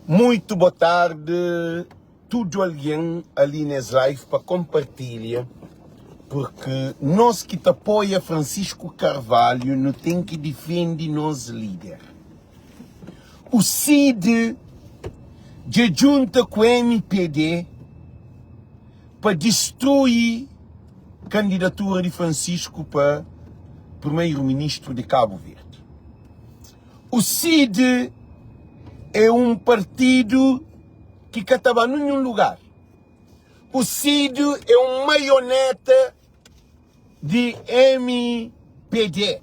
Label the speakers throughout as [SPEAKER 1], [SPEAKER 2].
[SPEAKER 1] Muito boa tarde, tudo alguém ali nessa live para compartilhar, porque nós que te apoia Francisco Carvalho não tem que defender nos líder. O CID de junta com o MPD para destruir a candidatura de Francisco para primeiro-ministro de Cabo Verde. O CID é um partido que estava em nenhum lugar. O CID é um marioneta de MPD.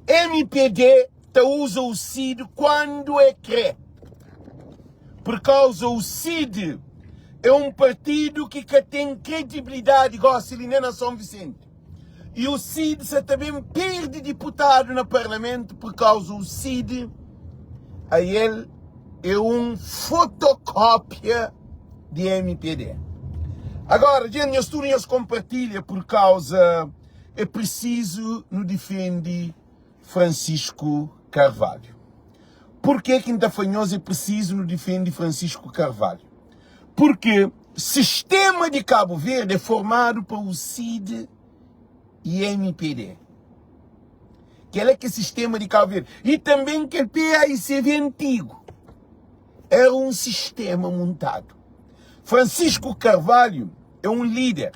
[SPEAKER 1] MPD usa o CID quando é quer. Por causa o CID é um partido que tem credibilidade, igual a na São Vicente. E o CID também perde deputado no Parlamento por causa do CID. A ele é um fotocópia de MPD. Agora, gente, nós todos compartilham por causa é preciso nos defender Francisco Carvalho. Por que ainda fanhoso é preciso nos defender Francisco Carvalho? Porque o sistema de Cabo Verde é formado por o CID e MPD. Que é que sistema de Cabo Verde. E também que o PAICV antigo. Era um sistema montado. Francisco Carvalho é um líder.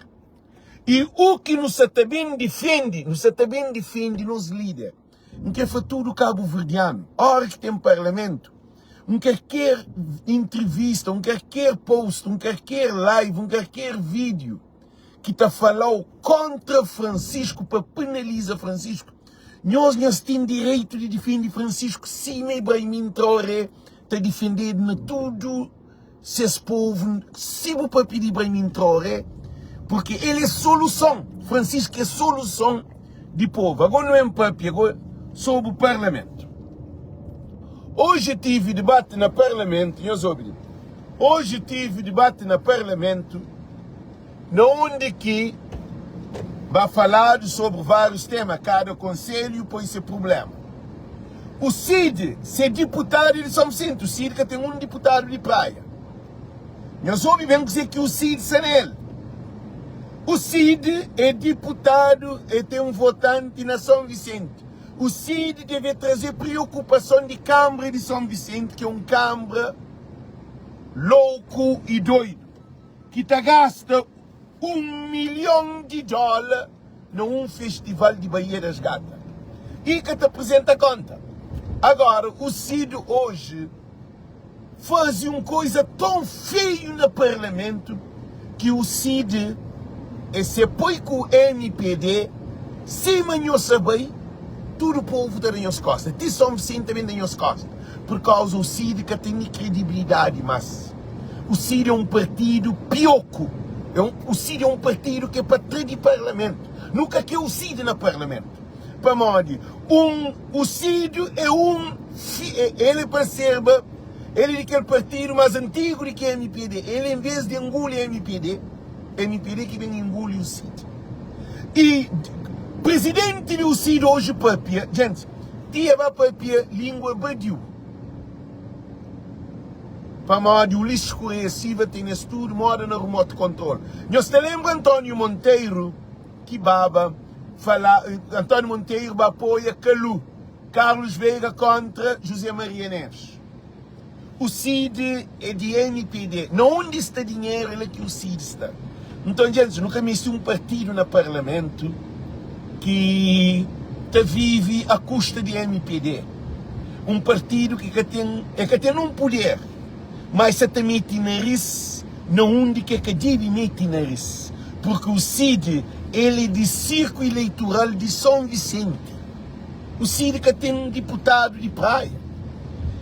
[SPEAKER 1] E o que nos também defende nos líderes. Não quer futuro cabo-verdiano. Hora que tem parlamento. Não quer entrevista, não quer post, não quer live, não quer vídeo. Que está falando contra Francisco para penalizar Francisco. Nós temos direito de defender Francisco. Sim, Ibrahim Traoré está defendendo tudo. Se esse povo, se o papi de Ibrahim Traoré, porque ele é solução. Francisco é solução de povo. Agora não é um papi, agora sobre o parlamento. Hoje tive debate no parlamento, hoje tive debate no parlamento, onde que vai falar sobre vários temas, cada conselho põe esse problema. O CID, se é deputado de São Vicente, o CID que tem um deputado de praia. Nós ouvimos dizer que o CID é nele. O CID é deputado e tem um votante na São Vicente. O CID deve trazer preocupação de Câmara de São Vicente, que é um Câmara louco e doido, que gasta $1 milhão num festival de Baía das Gatas. E que te apresenta a conta. Agora, o CID hoje faz uma coisa tão feia no Parlamento que o CID se põe com o MPD, se manhã saber, todo o povo da nas costas. De São Vicente também da nas costas. Por causa do CID que tem credibilidade, mas o CID é um partido pioco. O CID é um partido que é para trás de parlamento. Nunca quer o CID no parlamento. Para modo, o CID é ele perceba, ele é aquele partido mais antigo do que o MPD. Ele, em vez de engolir o MPD que vem engolir o CID. E presidente do CID hoje, papia, gente, tinha papia língua badiu. Para modo, o lixo conhecido tem esse tudo, moda no remote control. Nós te lembra Antônio Monteiro, que baba, Antônio Monteiro apoia Calu, Carlos Veiga contra José Maria Neves. O CID é de MPD. Não onde está dinheiro, é que o CID está. Então, gente, nunca me um partido no Parlamento que vive à custa de MPD. Um partido que tem um poder, mas se também tem nariz, não onde que deve meter nariz. Porque o CID, ele é de circo eleitoral de São Vicente. O CID que tem um deputado de praia.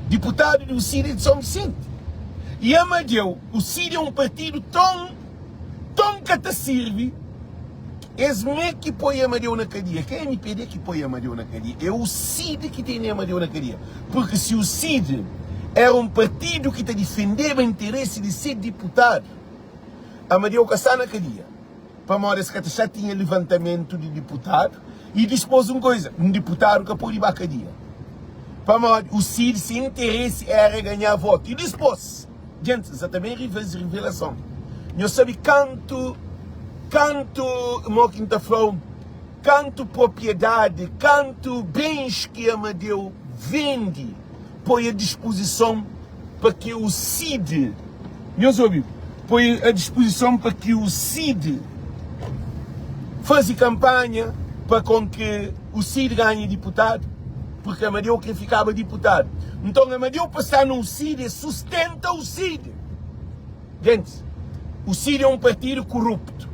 [SPEAKER 1] Deputado do CID de São Vicente. E Amadeu, o CID é um partido tão que te serve. É que põe Amadeu na cadeia. Que é a MPD que põe Amadeu na cadeia. É o CID que tem Amadeu na cadeia. Porque se o CID era um partido que te defendeva o interesse de ser deputado, Amadeu que está na cadeia. Para morar que já tinha levantamento de deputado e dispôs uma coisa, um deputado que pôde ir à cadeia. O CID, se interesse era ganhar voto. E depois, gente, isso também é revelação. Eu sabe quanto quanto propriedade, quanto bens que Amadeu vende, põe à disposição para que o CID, meus amigos, põe à disposição para que o CID faça campanha para com que o CID ganhe deputado, porque Amadeu que ficava deputado. Então Amadeu passar no CID e sustenta o CID. Gente, o CID é um partido corrupto.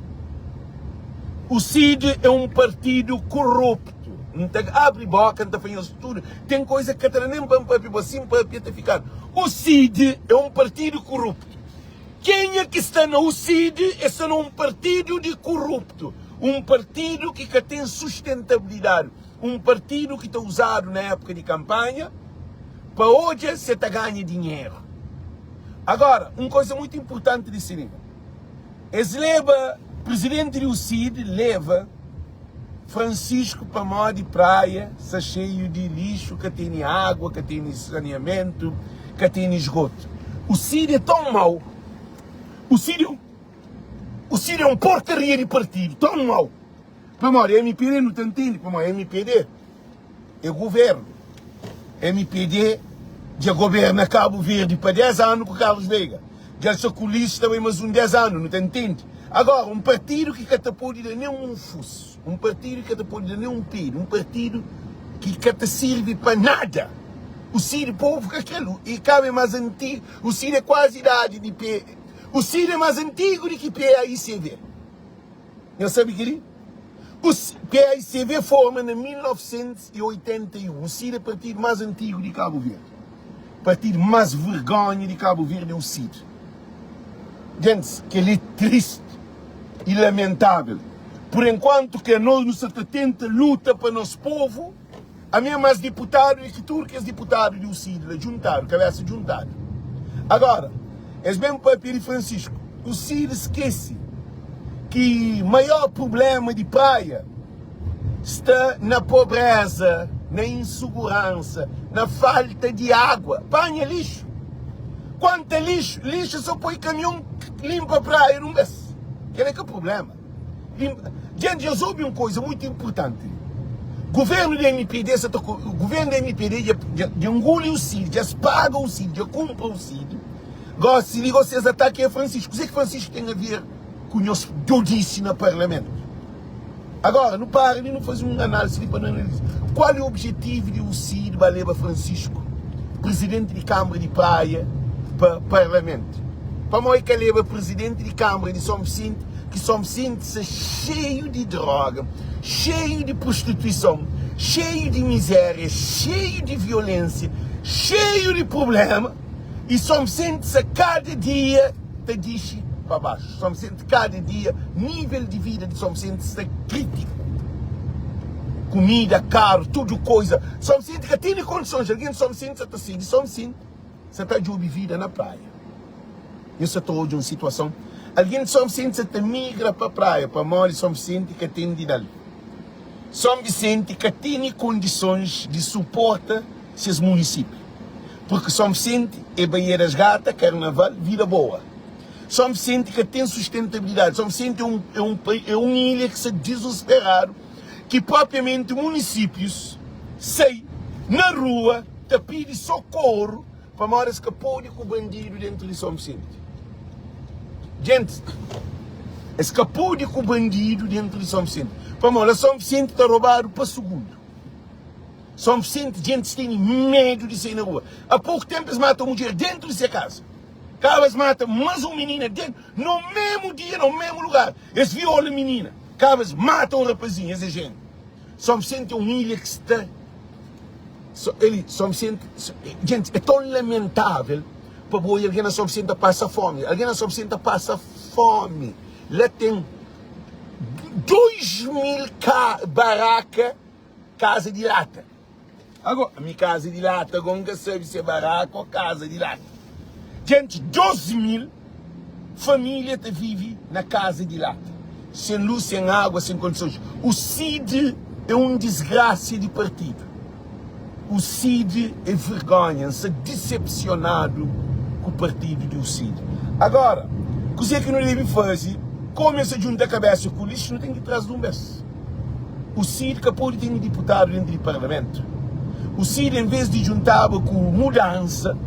[SPEAKER 1] O CID é um partido corrupto. Não tem, abre boca, não está fazendo tudo. Tem coisa que não nem para assim para ficar. O CID é um partido corrupto. Quem é que está no CID? Está num partido de corrupto. Um partido que tem sustentabilidade. Um partido que está usado na época de campanha para hoje você está ganhando dinheiro. Agora, uma coisa muito importante de se lembrar. O presidente do CID leva Francisco para mó de praia, está cheio de lixo, que tem água, que tem saneamento, que tem esgoto. O CID é tão mau. O CID é um porcaria de partido, tão mau. Para mó, MPD não te entende, para mó, MPD é governo. MPD já governa Cabo Verde para 10 anos com Carlos Veiga. Já sou colista também mais 10 anos, não te entende? Agora, um partido que não te pode dar nem um fuso, um partido que não te pode dar nem um piro, um partido que não te serve para nada. O CID, povo, que aquilo, e cabe mais antigo, o CID é quase idade de pé. O CID é mais antigo do que PAICV. Eu sabe que ele? O PAICV forma em 1981. O CID é o partido mais antigo de Cabo Verde. O partido mais vergonha de Cabo Verde é o CID. Gente, que ele é triste e lamentável. Por enquanto que nós nos tenta luta para nosso povo, a minha mais deputado e que tudo que é deputado do CID, juntaram, cabeça juntada. Agora, é bem para Pedro Francisco, o CID esquece que o maior problema de praia está na pobreza, na insegurança, na falta de água. Panha lixo. Quanto é lixo? Lixo só põe caminhão que limpa a praia, não vê. Aquele é que é o problema. Gente, eu soube uma coisa muito importante. O governo da MPD já engole o CID, já paga o CID, já compra o CID. Agora, se liga vocês ataquem a Francisco. O que Francisco tem a ver com o nosso dodice no Parlamento? Agora, não para e não faz uma análise de análise. Qual é o objetivo de o CID para levar Francisco, presidente de Câmara de Praia, para o Parlamento? Para mim que leva presidente de Câmara de São Vicente, que São Vicente está cheio de droga, cheio de prostituição, cheio de miséria, cheio de violência, cheio de problema. E São Vicente cada dia te diz para baixo. São Vicente cada dia, nível de vida de São Vicente está crítico. Comida, caro, tudo coisa. São Vicente que tem condições. Alguém de São Vicente está assim. São Vicente está de vida na praia. Isso é toda uma situação. Alguém de São Vicente está migra para a praia, para morar em São Vicente que tem de dali. São Vicente que tem condições de suportar esses municípios. Porque São Vicente é Baía Gata, Carnaval, vida boa. São Vicente que tem sustentabilidade. São Vicente é uma ilha que se desesperado, que propriamente municípios saem na rua, te pedem socorro para morar escapou com o bandido dentro de São Vicente. Gente, escapou com o bandido dentro de São Vicente. Para morar São Vicente está roubado para segundo. São Vicente, gente tem medo de sair na rua. Há pouco tempo eles matam uma mulher dentro de sua casa. Cabas matam mais uma menina dentro, no mesmo dia, no mesmo lugar. Eles violam a menina. Cabas matam o rapazinho, essa gente. São Vicente é uma ilha que está... São Vicente, gente, é tão lamentável para alguém na São Vicente passa fome. Alguém na São Vicente passa fome. Lá tem 2.000 barracas, casa de lata. Agora, a minha casa de lata, agora sabe se é barraca ou casa de lata. Gente, 12.000 famílias vivem na casa de lata. Sem luz, sem água, sem condições. O CID é uma desgraça de partido. o CID é vergonha-se, decepcionado com o partido do CID. Agora, coisa que não deve fazer, como essa junta cabeça com o lixo, não tem que trazer um beijo. O CID que pode ter um deputado dentro do parlamento. O CID, em vez de juntar com mudança,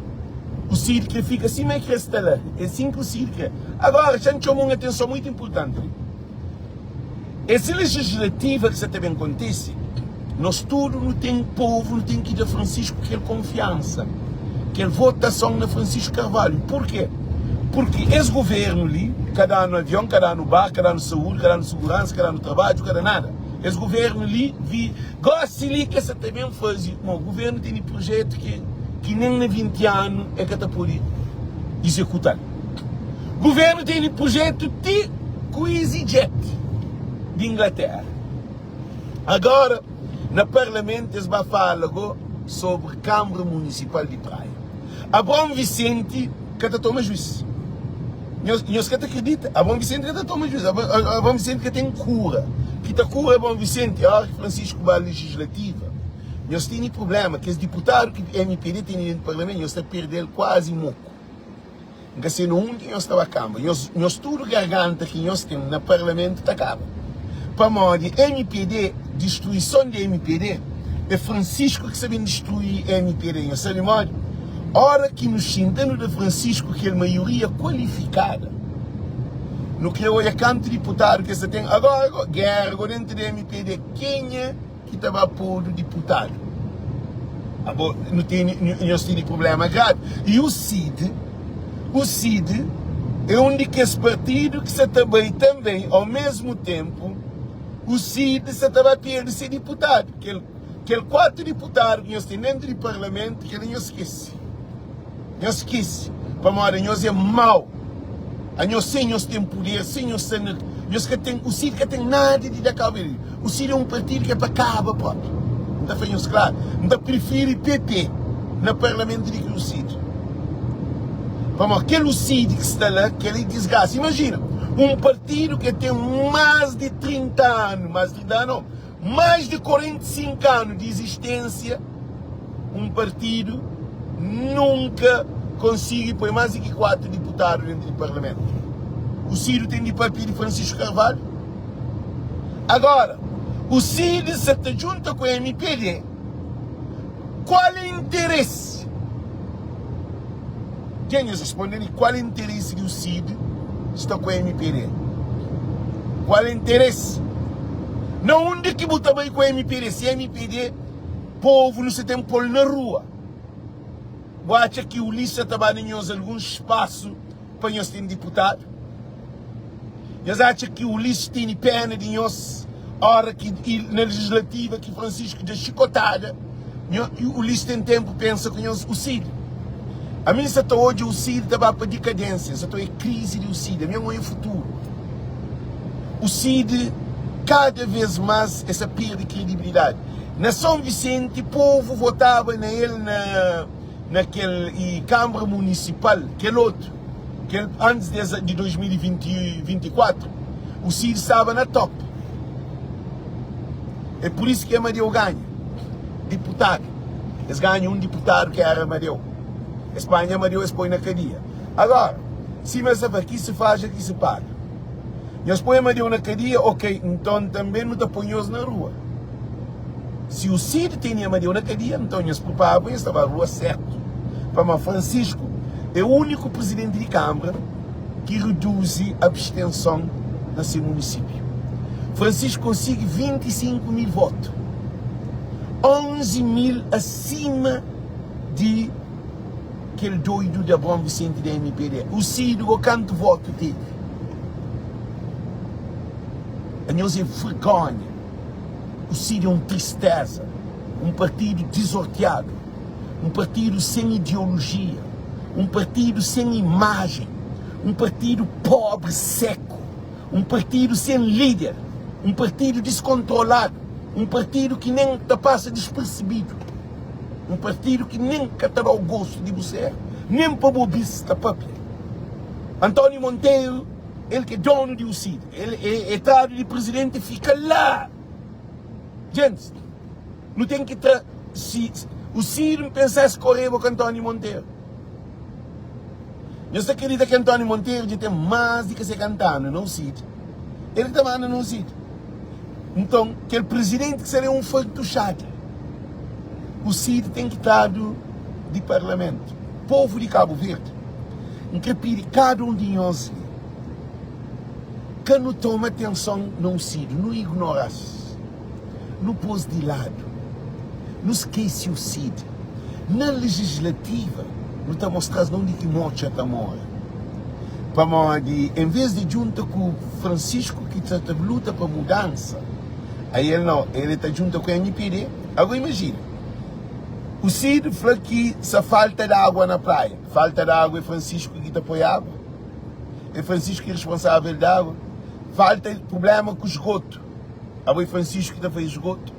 [SPEAKER 1] o CID que fica assim, mas que está lá. É assim que o CID quer. Agora, a gente chamou uma atenção muito importante. Essa legislativa que você também acontece, nós tudo não tem povo, não tem que ir a Francisco que é confiança, que é votação na Francisco Carvalho. Por quê? Porque esse governo ali, cada ano avião, cada ano bar, cada ano saúde, cada ano segurança, cada ano trabalho, cada nada. Esse governo ali, gosta ali que essa também faz. O governo tem um projeto que nem na 20 anos é que está por executar. O governo tem um projeto de EasyJet de Inglaterra. Agora, no Parlamento, eles vão falar sobre a Câmara Municipal de Praia. A Bom Vicente, que está toma juízo. Nós que acredita, a Bom Vicente que está toma juízo. A Bom Vicente que tem cura. Que está cura a Bom Vicente. A hora que Francisco vai à legislativa. Nós temos problema, que os deputados que o MPD tem no Parlamento, nós estamos perdendo quase moco. Porque se não que nós estamos a Câmara. Nós tudo garganta que nós temos no Parlamento está acaba. Para modo de MPD, destruição de MPD, é Francisco que sabe destruir MPD. Nós sabe modo? Hora que nos sentamos de Francisco, que é a maioria qualificada, no que eu canto deputado que você tem agora, guerra dentro do MPD, quem é que estava por deputado? Não tem problema grave. E o CID é um daqueles partidos que você também, ao mesmo tempo, o CID se estava a perder ser deputado. Aquele 4 deputados que nós temos dentro do Parlamento, que ele não esquece. Não esquece. Para nós, nós é mau. Nós temos poder, o CID que tem nada de dar cabo. O CID é um partido que é para cabo próprio. Não está fazendo claro. Não está prefere PP no Parlamento do que o CID. Vamos, aquele CID que está lá, que ele desgraça. Imagina, um partido que tem mais de 30 anos, mais de 45 anos de existência, um partido nunca consegue pôr mais de 4 deputados dentro do Parlamento. O CID tem de papel de Francisco Carvalho. Agora, o CID se junta com o MPD. Qual é o interesse? Quem responde? Qual é o interesse do CID está com o MPD? Qual é o interesse? Não onde que botar bem com o MPD? Se MPD, povo não se tem pôr na rua. Acha que o lixo estava em algum espaço para nós ter deputado? Eles acham que o lixo tem pena de nós, hora que na legislativa que Francisco de chicotada, o lixo tem tempo pensa que nós o CID. A mim se hoje o CID estava para decadência, se estou em crise do CID, a minha mãe é o futuro. O CID cada vez mais essa perda de credibilidade. Na São Vicente, o povo votava nele naquele Câmara Municipal, aquele outro, que antes de 2024, o CID estava na top. É por isso que Amadeu ganha deputado. Eles ganham um deputado que era Amadeu. Espanha, Amadeu expõe na cadeia. Agora, se mas aqui se faz, aqui se paga. E eles põem Amadeu na cadeia, ok, então também não te põe-os na rua. Se o CID tem Amadeu na cadeia, então eles preparam, eles estavam na rua certo. Para Francisco é o único presidente de Câmara que reduz a abstenção no seu município. Francisco consegue 25 mil votos. 11 mil acima de aquele doido da Bom Vicente da MPD. O CID, quanto voto teve? A nós é vergonha. O CID é uma tristeza. Um partido desorteado. Um partido sem ideologia. Um partido sem imagem. Um partido pobre, seco. Um partido sem líder. Um partido descontrolado. Um partido que nem passa despercebido. Um partido que nem terá o gosto de você. Nem para bobice da própria. Antônio Monteiro, ele que é dono do CID. Ele é trado de presidente e fica lá. Gente, não tem que O Cid pensasse correr com António Monteiro. Eu só acredito que António Monteiro tem mais do que ser cantando, não o Cid. Ele também anda no Cid. Então, aquele presidente que seria um fantochado. O Cid tem que estar de parlamento. Povo de Cabo Verde, em que pede cada um de nós que não toma atenção no Cid, não ignora-se, não pôs de lado, não esquece o Cid. Na legislativa, não está mostrando onde que morte está mora. Em vez de junto com o Francisco, que está luta para mudança, aí ele não, ele está junto com o MPD. Agora imagina. O Cid falou que só falta de água na praia. Falta de água é Francisco que está põe água. É Francisco que é responsável da água. Falta problema com o esgoto. Agora é Francisco que está fazendo esgoto.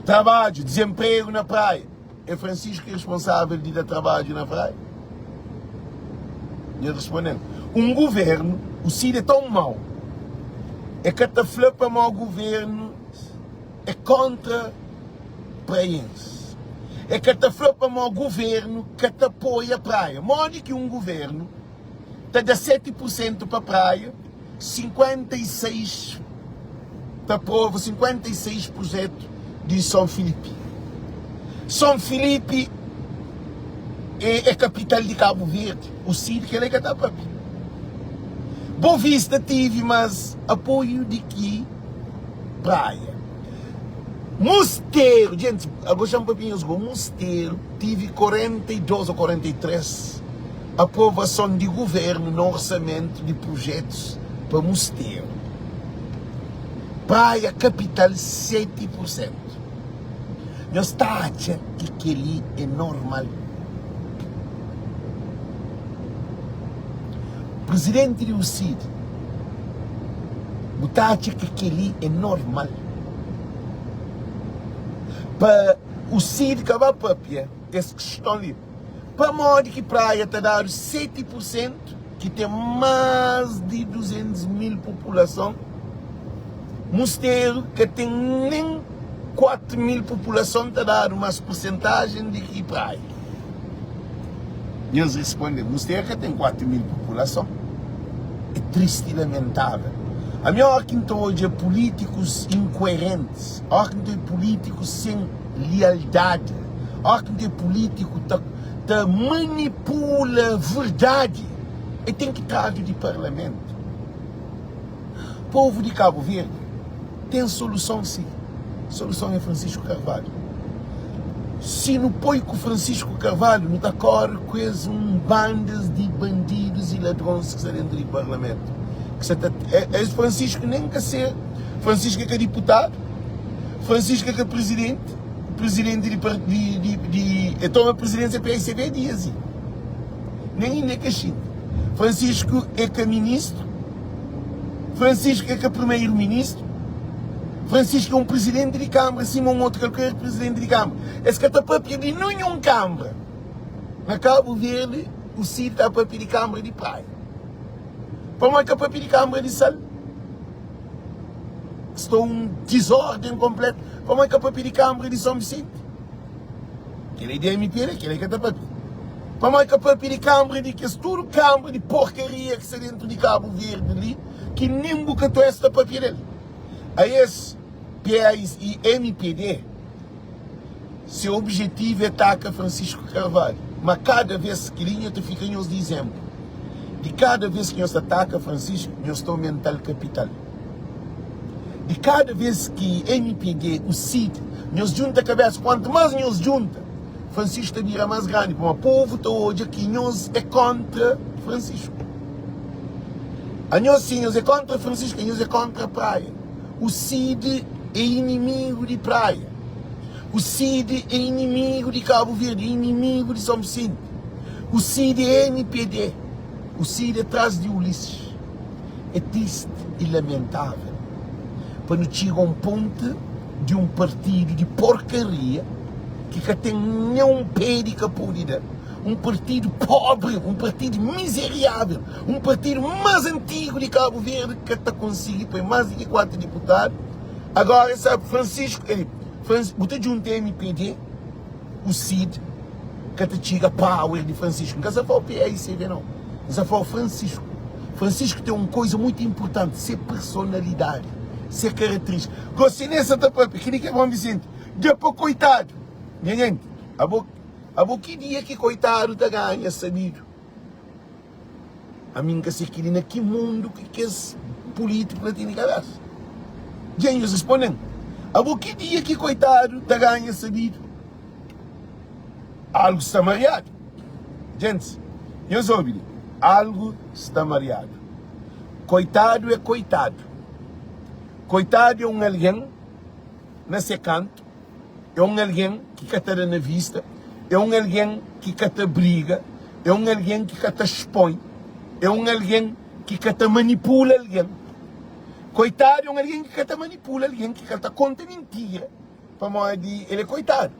[SPEAKER 1] Trabalho, desemprego na praia. É Francisco que é responsável de dar trabalho na praia. E eu respondendo. Um governo, o Cid é tão mau. É que está falando para o governo é contra praienses. É que está falando para o governo que te apoia a praia. Modo que um governo está dando 7% para a praia, 56% aprova 56% de São Filipe. São Filipe é capital de Cabo Verde. O Cid que ele está para Boa Vista tive, mas apoio de que praia. Mosteiro, gente, agora chamo para Mosteiro, tive 42 ou 43 aprovação de governo no orçamento de projetos para Mosteiro. Praia capital 7%. Nós está achando que aquele é normal. Presidente do Cid, está achando que aquele é normal. Para o Cid que vai para essa questão ali. Para modo que praia está dando 7%, que tem mais de 200 mil população. Mosteiro, que tem nem 4 mil população, está dando uma porcentagem de que praia. E eles respondem, Mosteiro que tem 4 mil população. É triste e lamentável. A minha hora que hoje é políticos incoerentes, a hora que políticos sem lealdade, a hora que político que manipula a verdade, e tem que estar de parlamento. O povo de Cabo Verde tem solução sim. A solução é Francisco Carvalho. Se não põe com Francisco Carvalho, não está com bandas de bandidos e ladrões que estão dentro do parlamento. É Francisco nem quer ser. Francisco é que é deputado. Francisco é que é presidente. Presidente de toma a presidência para receber dias. Nem que é Francisco é que é ministro. Francisco é que é primeiro-ministro. Francisco é um presidente de Câmara, assim um outro qualquer presidente de Câmara. Esse que está para pedir nenhum Câmara. Na Cabo Verde, o Cid está para pedir Câmara de praia. Para mais que para pedir Câmara de sal. Estou um desordem completo. Para mais que para pedir Câmara de São Vicente. Aquele é de MPD, aquele é que está para pedir. Para mais que para pedir Câmara de que é tudo Câmara de porcaria que está dentro de Cabo Verde ali, que nem boca tu está para pedir. Aí esse PAs e MPD, seu objetivo é atacar Francisco Carvalho. Mas cada vez que linha tu fica de exemplo. De cada vez que nós ataca Francisco, nós estamos mental capital. De cada vez que MPD, o Cid, nós junta a cabeça, quanto mais nós junta, Francisco vira mais grande. Como o povo está hoje aqui, nós é contra Francisco. A nós sim, nós é contra Francisco, nós é contra a praia. O Cid é inimigo de praia. O Cid é inimigo de Cabo Verde, é inimigo de São Vicente. O Cid é MPD. O Cid é atrás de Ulisses. É triste e lamentável. Para não chegar a um ponto de um partido de porcaria que tem nenhum pé de capoeira. Um partido pobre, um partido miserável, um partido mais antigo de Cabo Verde que está conseguindo para mais de 4 deputados. Agora, sabe, Francisco, você junta MPD, o Cid, que te chega power de Francisco. Não se fala o PICV, não. Não se fala o Francisco. Francisco tem uma coisa muito importante, ser personalidade, ser característica. Gostei nessa tapa, que nem que é bom Vicente. Já para coitado. Gente, a que dia que coitado tá ganha, sabido. A mim que se queria naquele mundo que esse político não tem na cabeça. Gente, eles respondem. A que dia que coitado tá ganha, sabido. Algo está mareado. Gente, eu soube. Algo está mareado. Coitado é coitado. Coitado é um alguém nesse canto. É um alguém que cata na vista. É um alguém que cata briga. É um alguém que cata expõe. É um alguém que cata manipula alguém. Coitado é um alguém que cata manipula alguém, que cata conta mentira. Para modo de ele é coitado.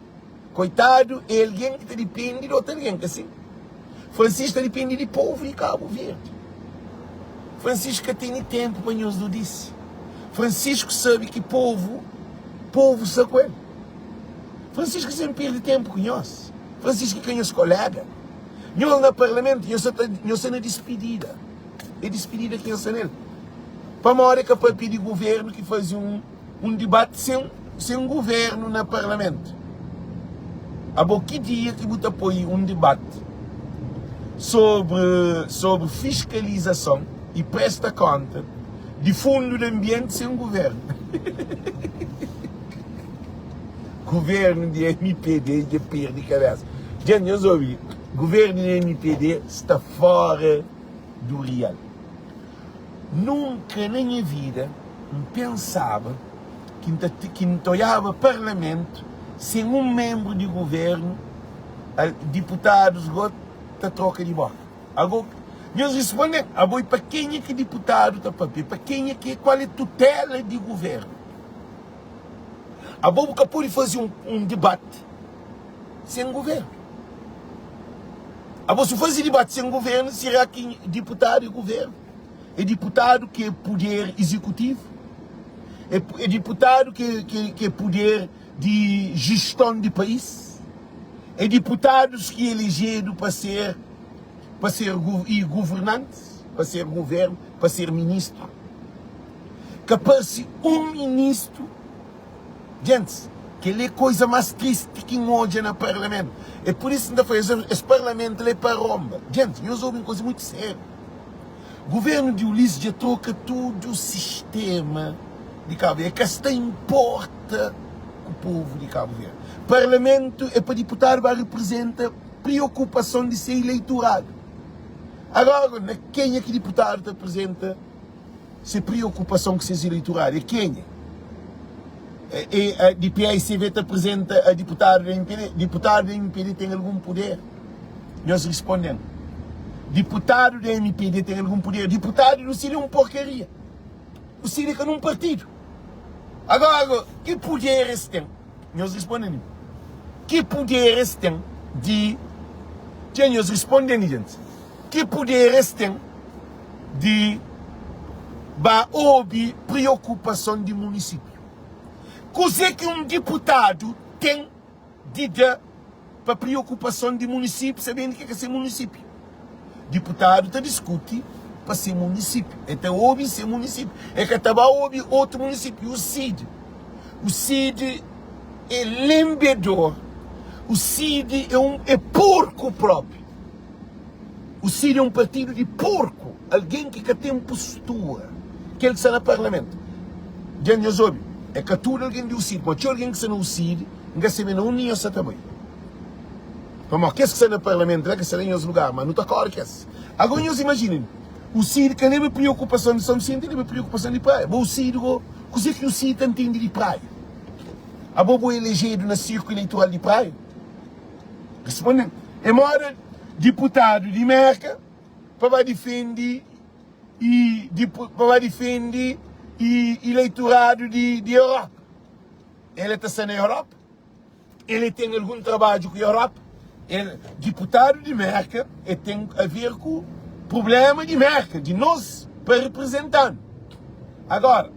[SPEAKER 1] Coitado é alguém que depende de outro alguém, assim. Francisco depende de povo de Cabo Verde. Francisco tem tempo para nos do disse. Francisco sabe que povo sabe com ele. Francisco sempre perde tempo com nós. Francisco conhece colega. Nós no parlamento, nós na despedida. É despedida que nós nele. Para uma hora que para pedir governo que faz um debate sem governo no parlamento. Há pouco dia que você apoia um debate sobre fiscalização e presta conta de fundo de ambiente sem governo. Governo de MPD de perde cabeça. Gente, eu ouvi. Governo de MPD está fora do real. Nunca na minha vida pensava que não olhava parlamento sem um membro de governo, deputados, a troca de boca. Agora, eles respondem, para quem é que deputado está papel? Para quem é que qual é a tutela de governo? A boca pode fazer um debate sem governo. Se fazer debate sem governo, será que deputado é governo? É deputado que é poder executivo? É deputado que é poder de gestão de país? É deputados que é elegido para ser governantes, para ser governo, para ser ministro? Que aparece um ministro, gente, que ele é a coisa mais triste que hoje no parlamento. É por isso que esse parlamento é para romba. Gente, nós ouvimos coisa muito séria. O governo de Ulisses já troca todo o sistema de Cabo Verde. Que se importa o povo de Cabo Verde. Parlamento é para deputado, vai representar preocupação de ser eleitorado. Agora, quem é que deputado representa se preocupação com ser eleitorado? É quem? A PICV apresenta a deputado da MPD. Deputado da MPD tem algum poder? Nós respondemos. Deputado da MPD tem algum poder? Deputado do Cid é uma porcaria. O Cid é num partido. Agora, que poderes tem? Nós respondemos. Que poderes tem de... Nós respondemos, gente. Que poderes tem de... Houve preocupação de município? Coisa que um deputado tem de dar para preocupação de município, sabendo o que é ser município. Deputado está discute para ser município. Então houve ser município. É que estava houve outro município, o Cid. O Cid é lembedor. O Cid é porco próprio. O Cid é um partido de porco. Alguém que tem postura. Que ele está no parlamento. Já ouve. É que tudo alguém do Cid. Mas tinha alguém que está no Cid, não se vê na União também. Mas que está no parlamento, que está em outros lugares, mas não está claro que é. Agora, nós imaginem, o Cid que leva preocupação de São Vicente, leva preocupação de praia. O Cid, coisa que o Cid entende de praia? A bobo é elegido na círculo eleitoral de praia? Respondem, é mora deputado de Merca para defender e eleitorado de Europa. Ele está na Europa? Ele tem algum trabalho com a Europa? Ele, deputado de Merca, tem a ver com o problema de Merca, de nós, para representar. Agora,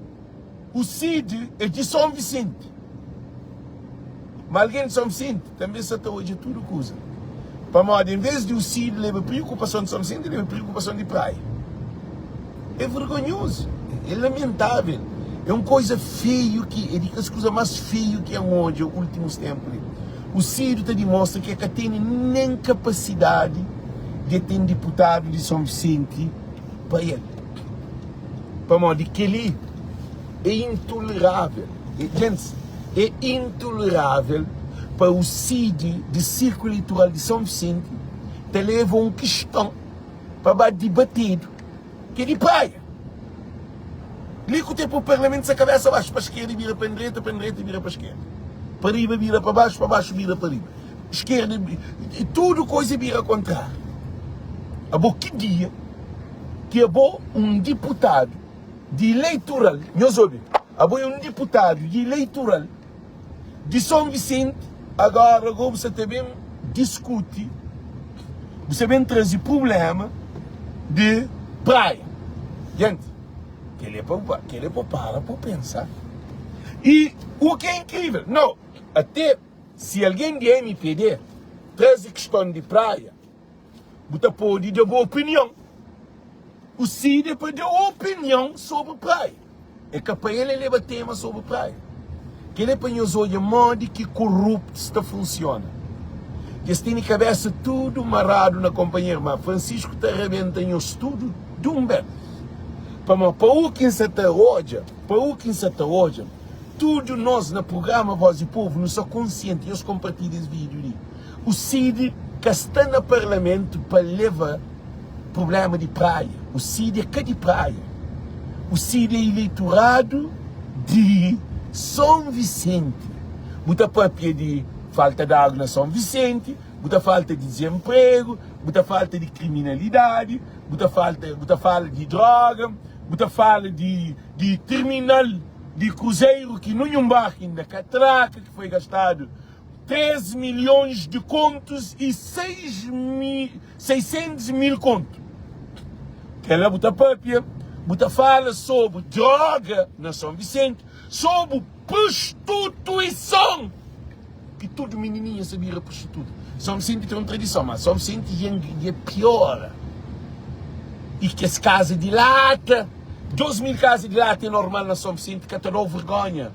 [SPEAKER 1] o Cid é de São Vicente. Mas alguém de São Vicente também só está hoje tudo coisa. Para modo, em vez de o CID levar preocupação de São Vicente, leva preocupação de praia. É vergonhoso, é lamentável. É uma coisa feia que, é das coisas mais feias que é hoje, nos últimos tempos. O CID te demonstra que tem nem capacidade de ter um deputado de São Vicente para ele. Para modo que ele é intolerável. Gente, é intolerável para o CID de Círculo Eleitoral de São Vicente te leva uma questão para debater que é de praia. Liga o tempo o Parlamento se a cabeça abaixo para a esquerda e vira para a direita vira para a esquerda. Para riba vira para baixo vira para riba. Esquerda, e tudo coisa vira ao contrário. A bom que dia que é bom um deputado de eleitoral, meus ouvintes, a bom um deputado de eleitoral de São Vicente, agora você também discute, você vem trazer problema de praia. Gente, que ele é para pensar. E o que é incrível, não, até se alguém de MPD traz a questão de praia, você pode dar uma opinião. O CID pode dar opinião sobre praia. É que para ele leva tema sobre praia. Que ele põe os olhos modo que corrupto está funciona. Que tem na cabeça tudo marado na companhia irmã. Francisco te arrebenta em estudo de um bem. Para o que se está hoje, tudo nós no programa Voz e Povo, não sou consciente, eu compartilho esse vídeo ali. O CID que está no Parlamento para levar problema de praia. O CID é que de praia. O CID é eleitorado de São Vicente. Muita papia de falta de água na São Vicente, muita falta de desemprego, muita falta de criminalidade, muita falta de droga, muita falta de terminal de cruzeiro que não embarque na catraca, que foi gastado 3 milhões de contos e 600 mil contos. Que ela muita papia, muita fala sobre droga na São Vicente, sobre prostituição. Que todo menininho se vira prostituta. São Vicente tem uma tradição, mas São Vicente é pior. E que as casas de lata, 2.000 casas de lata é normal na São Vicente, que até não vergonha.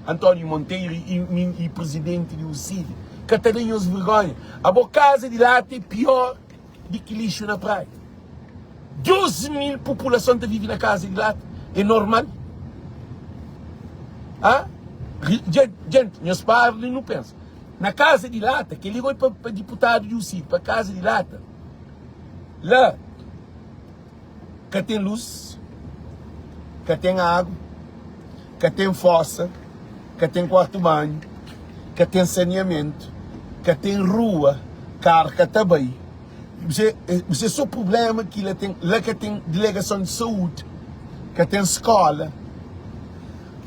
[SPEAKER 1] António Monteiro e presidente do CID, que até não vergonha. A boa casa de lata é pior do que lixo na praia. 2.000 população que vive na casa de lata é normal. Ah? Gente, meus pais não pensam. Na casa de lata, que ligou para deputado do CID, para casa de lata, lá, que tem luz, que tem água, que tem fossa, que tem quarto-banho, que tem saneamento, que tem rua, carga também. Você só problema que lá que tem delegação de saúde, que tem escola.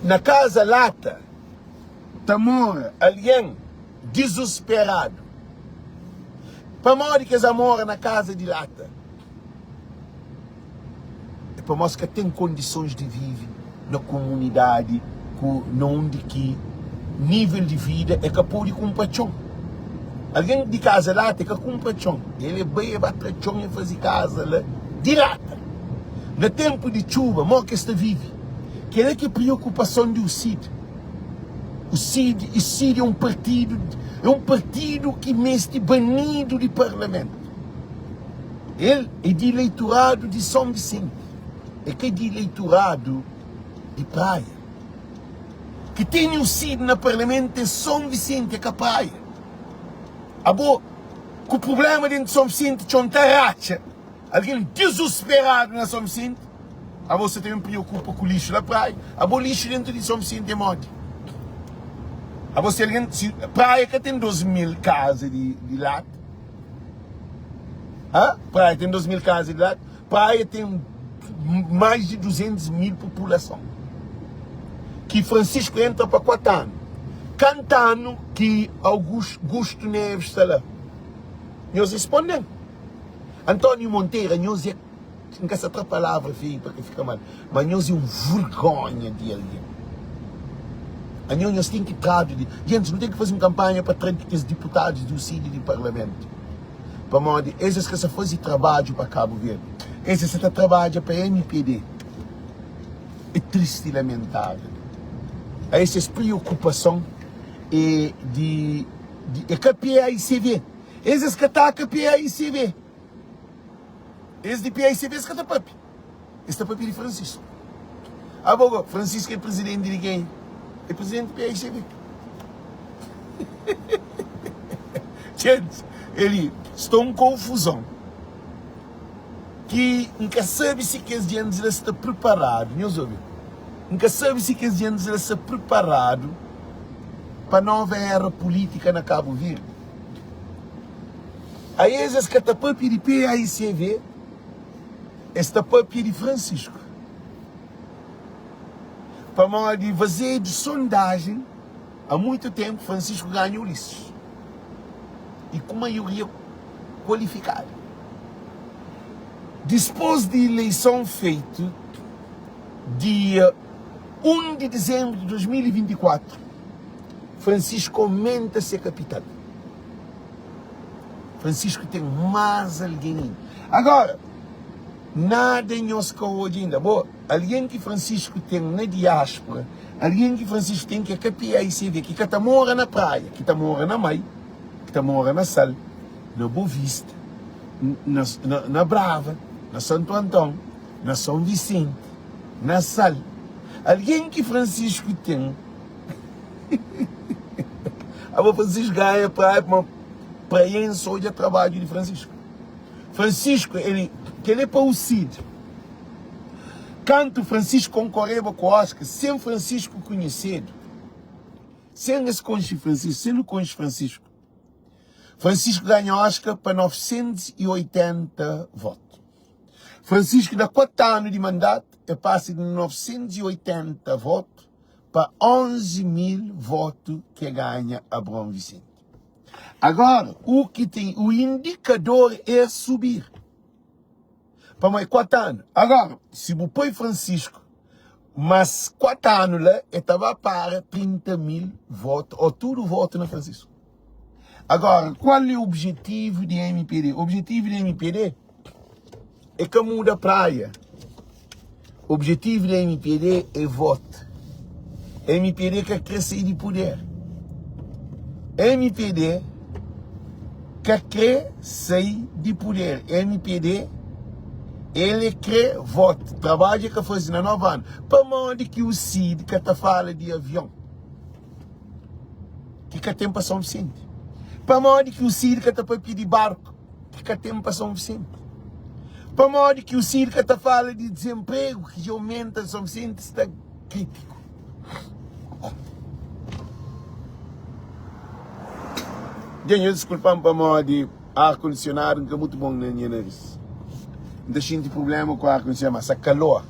[SPEAKER 1] Na casa lata, mora alguém desesperado. Para morrer que eles moram na casa de lata. É para mostrar que tem condições de viver na comunidade, onde que nível de vida é que pode comprar chão. Alguém de casa lata é que compra chão. Ele vai bater chão e fazer casa lá de lata. No tempo de chuva, mal que está vive. Que é que preocupação do CID. O CID é um partido que mestre banido de parlamento. Ele é de eleitorado de São Vicente. É que é de eleitorado de praia. Que tem o CID no parlamento de São Vicente, é que a praia. Abo, com o problema dentro de São Vicente, tinha um tarracha. Alguém desesperado na São Vicente. A você também preocupa com o lixo da praia. O lixo dentro de São Vicente é morte. A você alguém, praia que tem 2.000 casas de lata. Praia tem 2.000 casas de lata. Praia tem mais de 200.000 população. Que Francisco entra para 4 anos. Cantando que Augusto Neves está lá. Nós respondemos. Antônio Monteiro, nós é não quer essa outra palavra feia para que fica mal. Mas nós é uma vergonha de alguém. A nós tem que traduzir. Gente, não tem que fazer uma campanha para traduzir os deputados do CID do Parlamento. Para modo, esses que se fazem trabalho para Cabo Verde. Esses que trabalham para a MPD. É triste e lamentável. Essas preocupações de PAICV. Esses que estão com PAICV. Esses de PAICV que estão papi. Esse é papi de Francisco. Agora, Francisco é presidente de quem? É presidente do PAICV. Gente, ele está em confusão. Que nunca sabe se que as gente está preparado. Não ouve? Nunca sabe se que as gente está preparado para a nova era política na Cabo Verde. Aí esses que estão papi de PAICV, esta papi de Francisco. Para modo de fazer de sondagem, há muito tempo Francisco ganhou Ulisses. E com maioria qualificada. Depois de eleição feita, dia 1 de dezembro de 2024, Francisco aumenta ser capitão. Francisco tem mais alguém. Agora, nada em Oscar hoje ainda. Bom, alguém que Francisco tem na diáspora, alguém que Francisco tem que é PAICV, que está mora na praia, que está mora na Mai, que está mora na Sal, na Boa Vista, na Brava, na Santo Antão, na São Vicente, na Sal. Alguém que Francisco tem. A Francisco ganha para isso hoje é trabalho de Francisco. Francisco, ele é para o CID. Quando Francisco concorreva com o Oscar, sem Francisco conhecido, sem esse conche Francisco, sem o conche Francisco, Francisco ganha Oscar para 980 votos. Francisco, da 4 anos de mandato, passa de 980 votos para 11 mil votos que ganha Abrão Vicente. Agora, o indicador é subir. Para mais 4 anos. Agora, se você põe Francisco, mas 4 anos lá, estava para 30 mil votos, ou tudo voto na Francisco. Agora, qual é o objetivo de MPD? O objetivo de MPD é que muda a praia. O objetivo da MPD é voto. A MPD quer crescer de poder. A MPD quer crescer de poder. A MPD, ele quer voto. Trabalha que faz na 9 anos. Para modo que o CID que está falando de avião. Que tem para São Vicente. Para modo que o CID que está para pedir barco. Que tem para São Vicente. Para modo que o CID que está falando de desemprego. Que aumenta São Vicente está crítico. Gente, desculpa para modo de ar-condicionado que é muito bom na minha nariz. Não tem problema com ar-condicionado, mas é calor.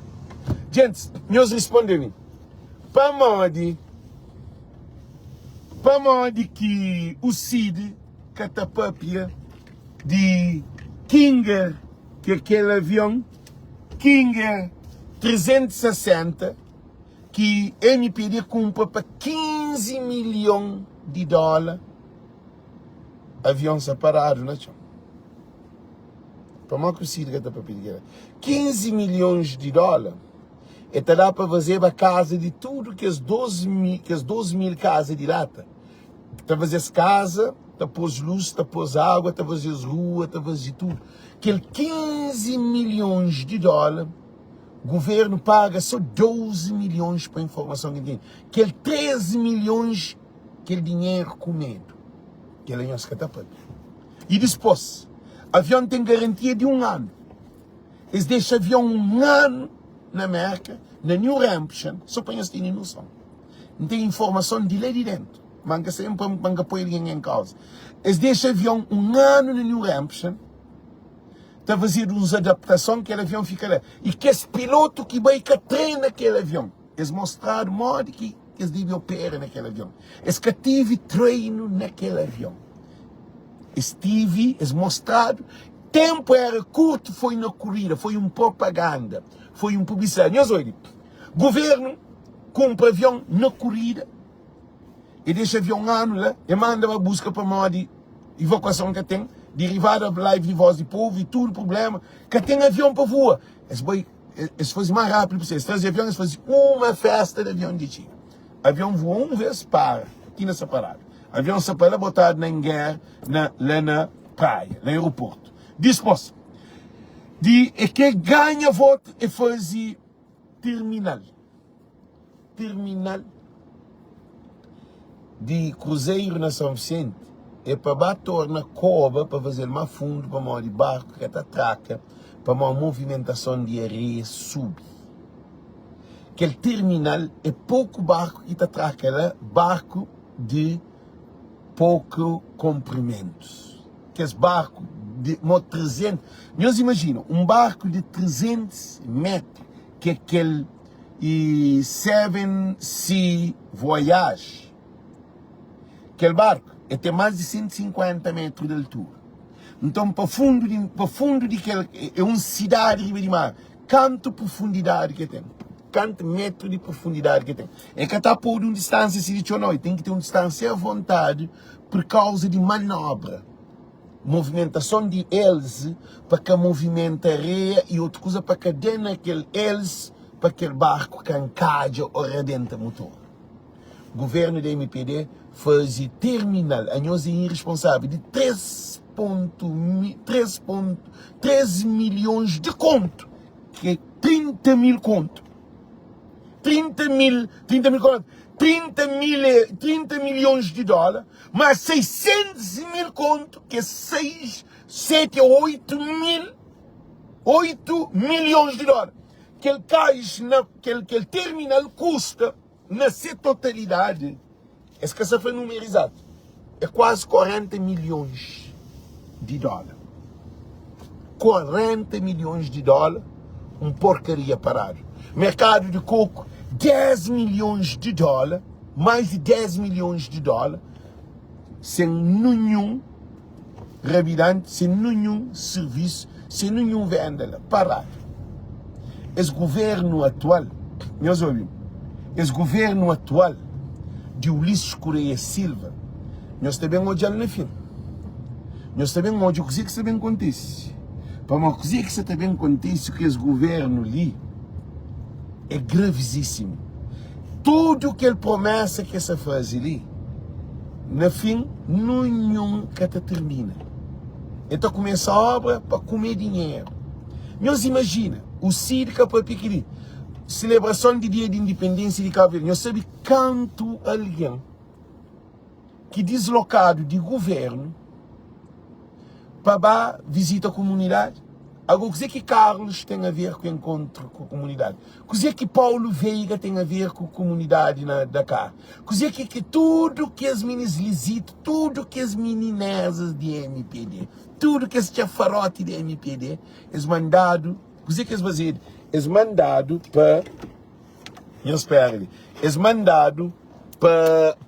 [SPEAKER 1] Gente, nós respondemos. Para modo que o CID que está papia de Kinger, que é aquele avião, Kinger 360, que MPD compra para 15 milhões de dólares. Avião separado, não é? Para mais que o CID está para pedir 15 milhões de dólares. E está lá para fazer a casa de tudo que as 12 mil casas de lata. Está fazer as casas, está pôs luz, está pôs água, está fazer as ruas, está fazer tudo. Aquele 15 milhões de dólares, o governo paga só 12 milhões para a informação que tem. Aquele 13 milhões, aquele dinheiro com medo. Que ele não está para. E depois, o avião tem garantia de 1 ano. Eles deixam o avião 1 ano na América, na New Hampshire, só para eles terem noção. Não tem informação de lá de dentro. Manga sempre para pôr ninguém em causa. Eles deixam o avião 1 ano na New Hampshire, está a fazer umas adaptações, que aquele avião fica lá. E que esse piloto que vai que treina aquele avião, eles mostraram o modo que eles devem operar naquele avião. Eles que tive treino naquele avião. Eles mostraram. Tempo era curto, foi na corrida, foi uma propaganda, foi uma publicidade. Nós olhamos, governo compra avião na corrida, e deixa avião um ano lá, e manda uma busca para uma de evacuação que tem, derivada da live de voz de povo e tudo problema, que tem avião para voar. Eles fazem mais rápido para vocês. Trazem avião, eles fazem uma festa de avião de China. Avião voa uma vez, para, aqui nessa parada. Avião se para botado na guerra, lá na praia, no aeroporto. Disposto. E que ganha voto e fazer terminal. Terminal de cruzeiro na São Vicente é para bater na cova, para fazer mais fundo, para uma de barco que está atraca, para uma movimentação de areia subir. Aquele terminal é pouco barco que está atraca lá, barco de pouco comprimentos. Aqueles barcos de 300, nós imaginam, um barco de 300 metros, que é aquele Seven Sea Voyage. Aquele barco tem mais de 150 metros de altura. Então, para fundo de aquele, é uma cidade riba de mar. Quanto profundidade que tem? Quanto metro de profundidade que tem? É que está por uma distância, se diz não, tem que ter uma distância à vontade por causa de manobra. Movimentação de hélice para que movimenta areia e outra coisa para que dê naquele hélice para aquele barco que encaja ou redenta o motor. O governo da MPD faz terminal, a nós é irresponsável, de 3 milhões de conto, que é 30 mil conto. 30 milhões de dólares, mas 600 mil conto, que é 6, 7 ou 8 milhões de dólares. Aquele caixa, aquele terminal custa, na sua totalidade, esse que foi numerizado, é quase 40 milhões de dólares. 40 milhões de dólares, porcaria parado. Mercado de coco, 10 milhões de dólares, mais de 10 milhões de dólares, sem nenhum revidante, sem nenhum serviço, sem nenhum venda, parado. Esse governo atual, meus ouvintes, esse governo atual de Ulisses Correia Silva, nós também olhamos no fim. Nós também olhamos o que também acontece. Para uma coisa que também acontece, que esse governo ali é gravíssimo. Tudo que ele promessa que essa faz ali, no fim, nenhum que termina. Então começa a obra para comer dinheiro. Nós imagina, o Cid que para pequeno, celebração de dia de independência de Cabo Verde, nós sabemos quanto alguém que deslocado de governo para visitar a comunidade. Agora, o que Carlos tem a ver com o encontro com a comunidade? O que Paulo Veiga tem a ver com a comunidade na Dakar? O que tudo que as meninas visitam, tudo que as meninas de MPD, tudo que as chafarote de MPD, é mandado, o que eles fazem? É mandado para, é mandado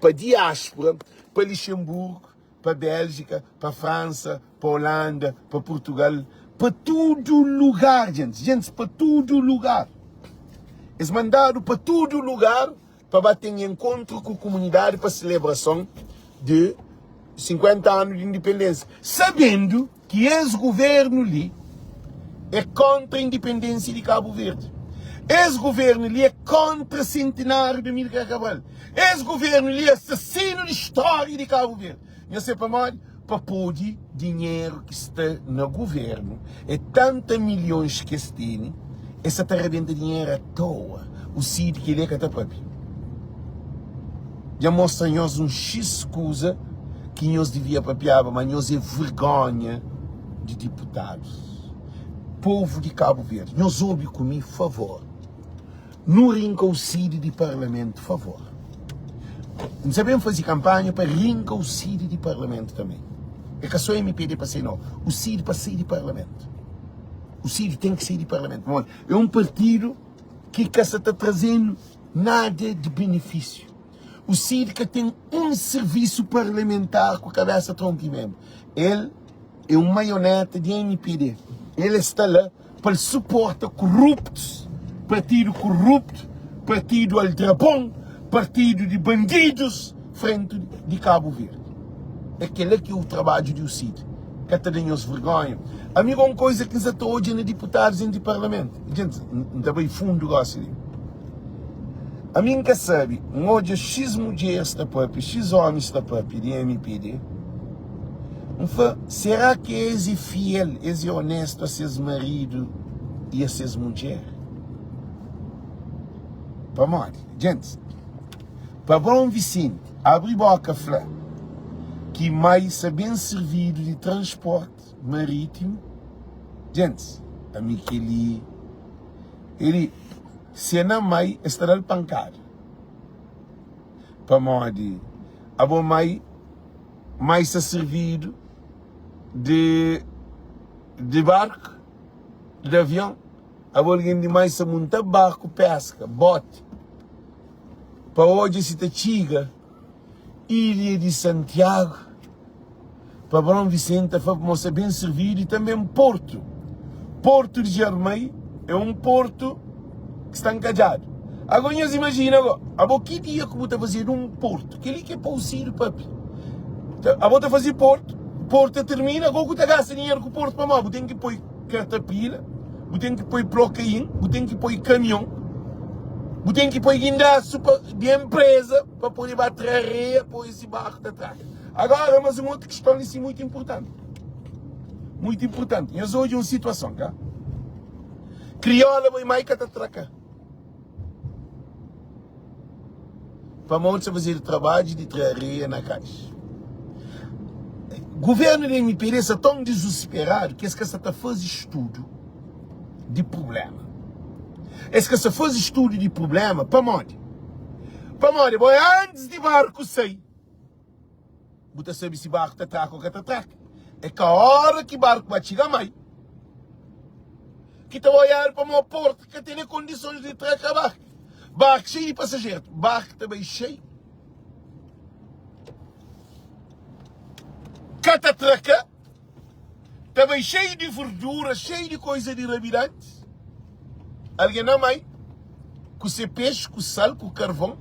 [SPEAKER 1] para diáspora, para Luxemburgo, para Bélgica, para França, para Holanda, para Portugal, para todo lugar, gente, para todo lugar. É mandado para todo lugar para bater em encontro com a comunidade para a celebração de 50 anos de independência, sabendo que esse governo ali é contra a independência de Cabo Verde. Esse governo ali é contra o centenário de Amílcar Cabral. Esse governo ali é assassino de história de Cabo Verde. Não sei para mais, para pôr dinheiro que está no governo, é tantos milhões que se tem, essa terra vende dinheiro à toa. O Cid que ele é catapapi. Já mostra-nos um X coisa que nós devia papiar, mas nós é vergonha de deputados. Povo de Cabo Verde, nós ouve comigo, por favor. No rinca o Cid de parlamento, por favor. Não sabemos fazer campanha para rinca o Cid de parlamento também. É que só MPD para ser não. O Cid para sair de parlamento. O Cid tem que sair de parlamento. É um partido que está trazendo nada de benefício. O Cid que tem um serviço parlamentar com a cabeça tronco e membro. Ele é um maionete de MPD. Ele está lá para suportar corruptos, partido corrupto, partido aldrabão, partido de bandidos, frente de Cabo Verde. Aquele que é o trabalho do CID. Que até tem-os vergonha. Amigo, uma coisa que já estou hoje nos deputados e no parlamento. Gente, não bem fundo o negócio ali. A mim que sabe, hoje X mulheres da PAP, X homens da PAP, de MPD, será que é fiel, é honesto a seus maridos e a suas mulheres? Para morrer. Gente, para bom Vicente, abre boca, flá, que mais é bem servido de transporte marítimo. Gente, a mim que ele se não mais estará pancado. Para morrer. A bom mais é servido de barco, de avião. A bom alguém de mais se monta barco, pesca, bote. Para hoje se te chiga, Ilha de Santiago, para Bom Vicente, para bem servido, e também Porto. Porto de Germei é um porto que está encajado. Agora, imagina agora, que dia que eu vou fazer num porto? Que ele que é para o Ciro, papi. Eu vou fazer Porto termina, agora que eu gasto dinheiro com o Porto para mal. Eu tenho que pôr cartapila, eu tenho que pôr bloqueio, eu tenho que pôr caminhão, eu tenho que pôr guindaço de empresa para poder bater a areia, pôr esse barco de atrás. Agora, mas uma outra questão assim muito importante. Muito importante. Eu hoje uma situação, cá. Crioula vai mais que te atracar. Para monte fazer o trabalho de tirar areia na caixa. O governo de MPD está tão desesperado que esse está fazendo estudo de problema. Esse está fazendo estudo de problema para onde? Para onde? Antes de barco sair. Você sabe se barco te atraca ou que te atraca. É que a hora que o barco vai chegar mais, que te vai olhar para uma porta que tem condições de atracar barco. Barco cheio de passageiros, barco também cheio. Que te atraca, também cheio de verdura, cheio de coisa de rabirantes. Alguém não mais, com o peixe, com o sal, com o carvão.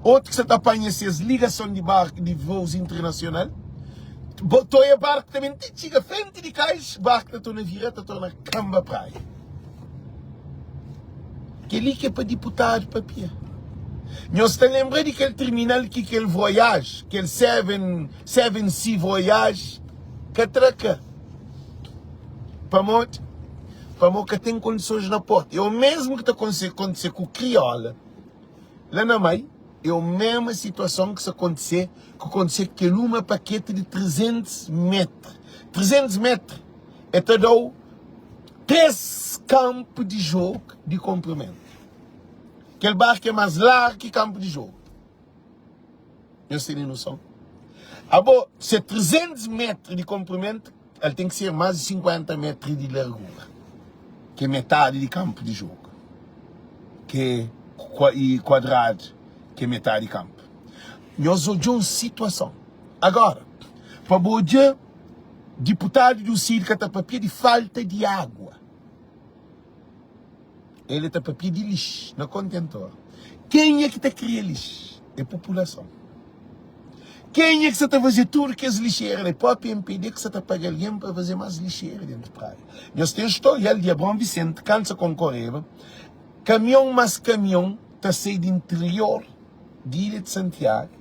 [SPEAKER 1] Outro que você apanha essas ligações de barco, de voos internacionais. Botou a barco também, chega frente de caixa, barco está na vireta, está na camba praia. Que ali que é para deputado, papia. Nós estamos lembrando daquele terminal que aquele voyage, aquele 7C voyage, que atraca. Para monte, que tem condições na porta. É o mesmo que está acontecendo com o Crioula. Lá na mãe, é a mesma situação que aconteceu com aquele paquete de 300 metros. 300 metros é todo 3 campos de jogo de comprimento. Aquele barco é mais largo que campo de jogo. Eu sei noção. Se é 300 metros de comprimento, ele tem que ser mais de 50 metros de largura. Que é metade de campo de jogo. Que é quadrado, que é metade de campo. Nós olhamos uma situação. Agora, para o deputado do CID que está papel de falta de água. Ele está papel de lixo, no contentor. Quem é que está criando lixo? É a população. Quem é que está a fazer tudo que as lixeiras? É o próprio MPD que está a pagar alguém para fazer mais lixeira dentro da praia. Nós temos historial de Bom Vicente, quando se concorreva, caminhão mais caminhão está saindo do interior de Ilha de Santiago,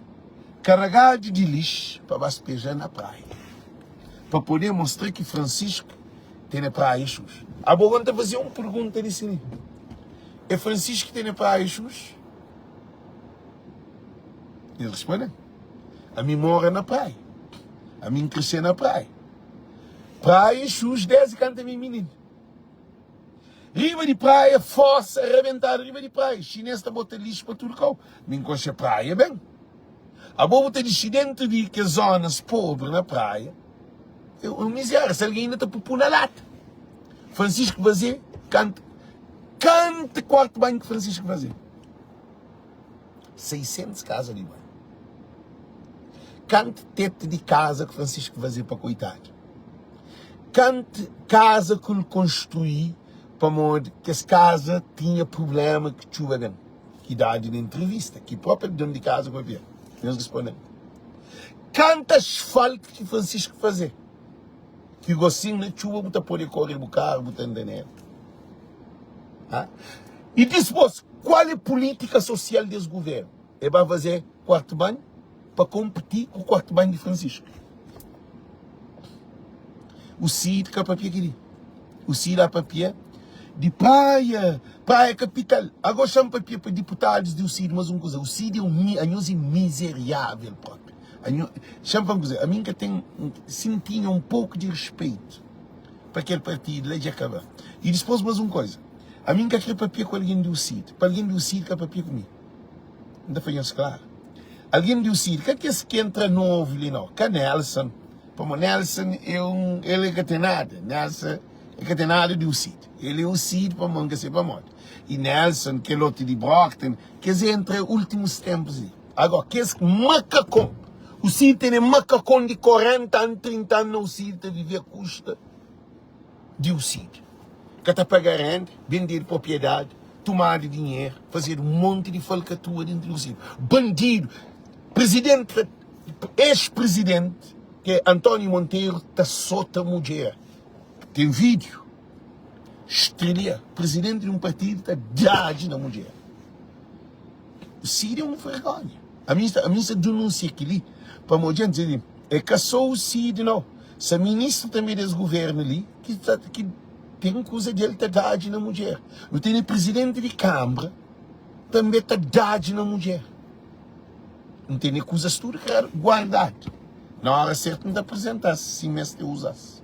[SPEAKER 1] carregado de lixo para despejar na praia. Para poder mostrar que Francisco tem na praia Xus. Agora vou fazer uma pergunta desse livro. É Francisco que tem na praia Xus? Ele responde. A mim mora na praia. A mim crescer na praia. Praia Xus, 10 e canta minha menina. Riba de praia, fossa, arrebentada, riba de praia. Chinês está botando lixo para tudo cá. Me encosta praia, bem. A boa botar lixo dentro de que zonas pobres na praia. É um miséria. Se alguém ainda está por pôr na lata. Francisco Vazé, canta quarto banho que Francisco Vazé. 600 casas de banho. Cante teto de casa que Francisco Vazé para coitado. Cante casa que ele construiu para modo que essa casa tinha problema que chuva. Que idade de entrevista, que próprio dono de casa vai ver. Nós respondemos. Quantas faltas que Francisco fazer? Que o gocinho na chuva, você pode correr o carro, você anda nele. E depois, qual é a política social desse governo? É para fazer quarto banho para competir com o quarto banho de Francisco. O CID que é papel querido. O CID é papel de praia capital. Agora chama papel para deputados do CID, mas uma coisa, o CID é um miserável próprio. Chama uma coisa, a mim que tem, sentia um pouco de respeito para aquele partido, lá de acabar. E depois mais uma coisa, a mim que quer papel com alguém do CID, para alguém do CID que é papel comigo. Ainda foi isso claro. Alguém do CID, que é esse que entra novo ali não? Que é Nelson. Como Nelson, ele que tem nada. Nelson, ele que tem nada do CID. Ele é o CID para mim, que para morte. E Nelson, que é outro de Brockton, que é entre os últimos tempos. Agora, que é esse macacão. O CID tem macacão de 40 anos, 30 anos, o CID está a viver a custa do CID. Que está a pagar renda, vender propriedade, tomar dinheiro, fazer um monte de falcatrua dentro do CID. Bandido. Presidente, ex-presidente, que é António Monteiro, está solta mulher. Tem vídeo. Estrela, presidente de um partido, está dado na mulher. O CID é uma vergonha. A minha denuncia aqui, para a gente dizer, é que só o CID, não. Se a ministra também desse governo ali, que tem coisa dele, está dado na mulher. Eu tenho o presidente de Câmara, também está dado na mulher. Não tem coisas tudo que era guardado. Na hora certa não apresentasse, se mestre usasse.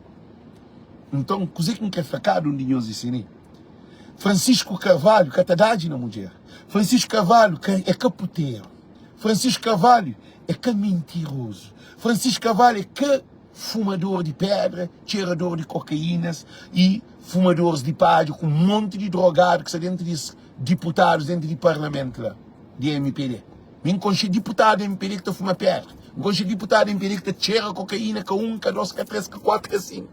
[SPEAKER 1] Então, coisa que não quer ficar onde nós ensinamos. Francisco Carvalho, que está dado na mulher. Francisco Carvalho é caputeiro. Francisco Carvalho é que mentiroso. Francisco Carvalho é que fumador de pedra, cheirador de cocaínas e fumadores de palha com um monte de drogado que está dentro dos deputados, dentro do parlamento lá, de MPD. Me conheci deputado de MPD que está fumando pedra. Me conheci deputado de MPD que está cheira cocaína com 1, 2, 3, 4, 5.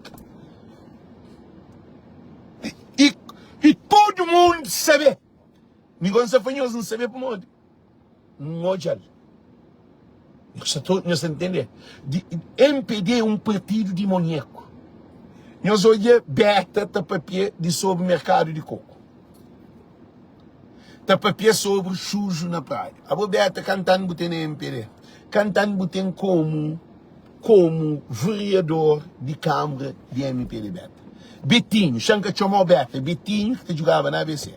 [SPEAKER 1] E todo mundo sabe. Me conhece fanhoso não sabe para onde. Não olha. Nós entendemos. MPD é um partido demoníaco. Nós olhamos beta tapapia de sobre o mercado de coco. Tapapia sobre sujo na praia. A beta cantando botando MPD. Cantando botando como vereador de Câmara de MPD beta. Betinho, Xanca chamou Beta. Betinho que jogava na ABC.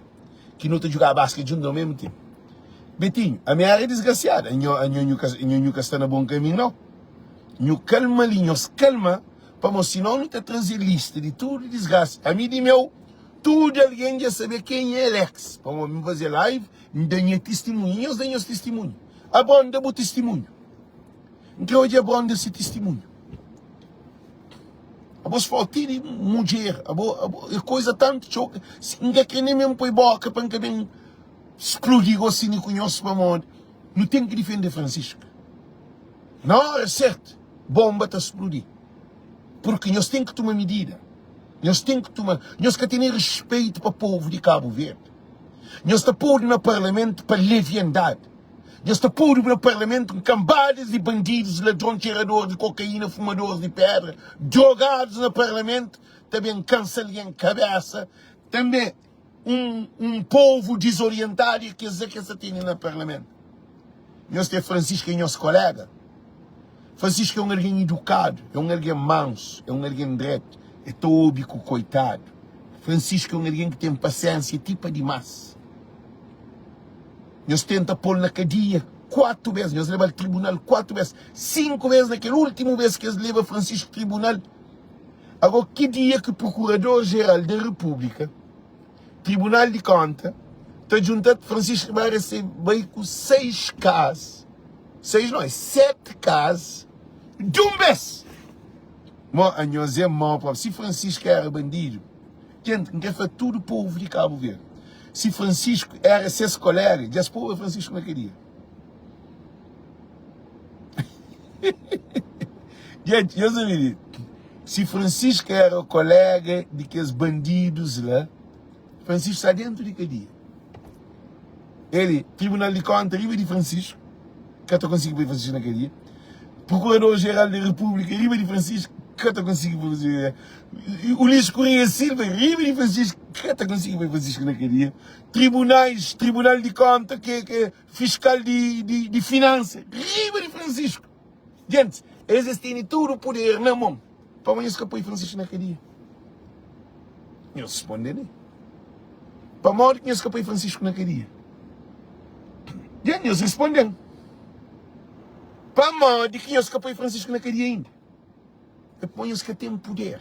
[SPEAKER 1] Que não jogava basquete junto ao mesmo tempo. Betinho, a minha área é desgraciada. Nunca está na bom caminho, não. Nhu calma ali, nós calma, para mostrar não está trazer lista de tudo desgraça. A mim de meu, tudo alguém já saber quem é Alex. Para me fazer live, me dê testemunho, eu dei testemunho. A banda é testemunho. Então hoje é bom desse testemunho. A voz falta de mulher, a coisa tanto choca. Ninguém quer nem mesmo pôr boca para que bem explodir assim e conhece para onde. Não tem que defender Francisco. Na hora certa, bomba está a explodir. Porque nós temos que tomar medida. Nós temos que ter respeito para o povo de Cabo Verde. Nós estamos pôr no parlamento para leviandade. Nós estamos pôr no parlamento com cambadas de bandidos, ladrões, cheiradores de cocaína, fumadores de pedra, drogados no parlamento, também cancelem cabeça, também um povo desorientado que dizer que essa tem no parlamento. Nós temos Francisco é nosso colega. Francisco é um alguém educado, é um alguém manso, é um alguém direto, é tóbico, coitado. Francisco é um alguém que tem paciência, tipo de massa. Nós tentamos pôr na cadeia 4 vezes, nós levamos ao tribunal 4 vezes, 5 vezes naquela última vez que eles levam Francisco ao tribunal. Agora, que dia que o Procurador-Geral da República, Tribunal de Contas, está juntando Francisco vai receber com 6 casos, 6 não, 7 casos, de um mês. Nós é mau, se Francisco era bandido, gente, quer fazer tudo o povo de Cabo Verde. Se Francisco era seus colegas, já se pôr Francisco naquele dia. Gente, eu sabia. Se Francisco era o colega de aqueles bandidos lá, Francisco está dentro daquele dia. Ele, Tribunal de Contas, arriba de Francisco, que eu consigo ver Francisco na cadeia. Procurador-Geral da República, Ribeiro Francisco, que eu consigo ver. Ulisses Correia Silva, Ribeiro Francisco, que eu consigo ver Francisco na cadeia. Tribunais, Tribunal de Conta, que é fiscal de finanças, Ribeiro Francisco. Gente, eles têm todo o poder na mão para amanhã escapar Francisco na cadeia. Eu respondo, né? Para morrer que eu escapei Francisco na cadeia. Gente, eles respondem. Para morrer que eu escapei Francisco na cadeia ainda. Eu ponho os que têm poder.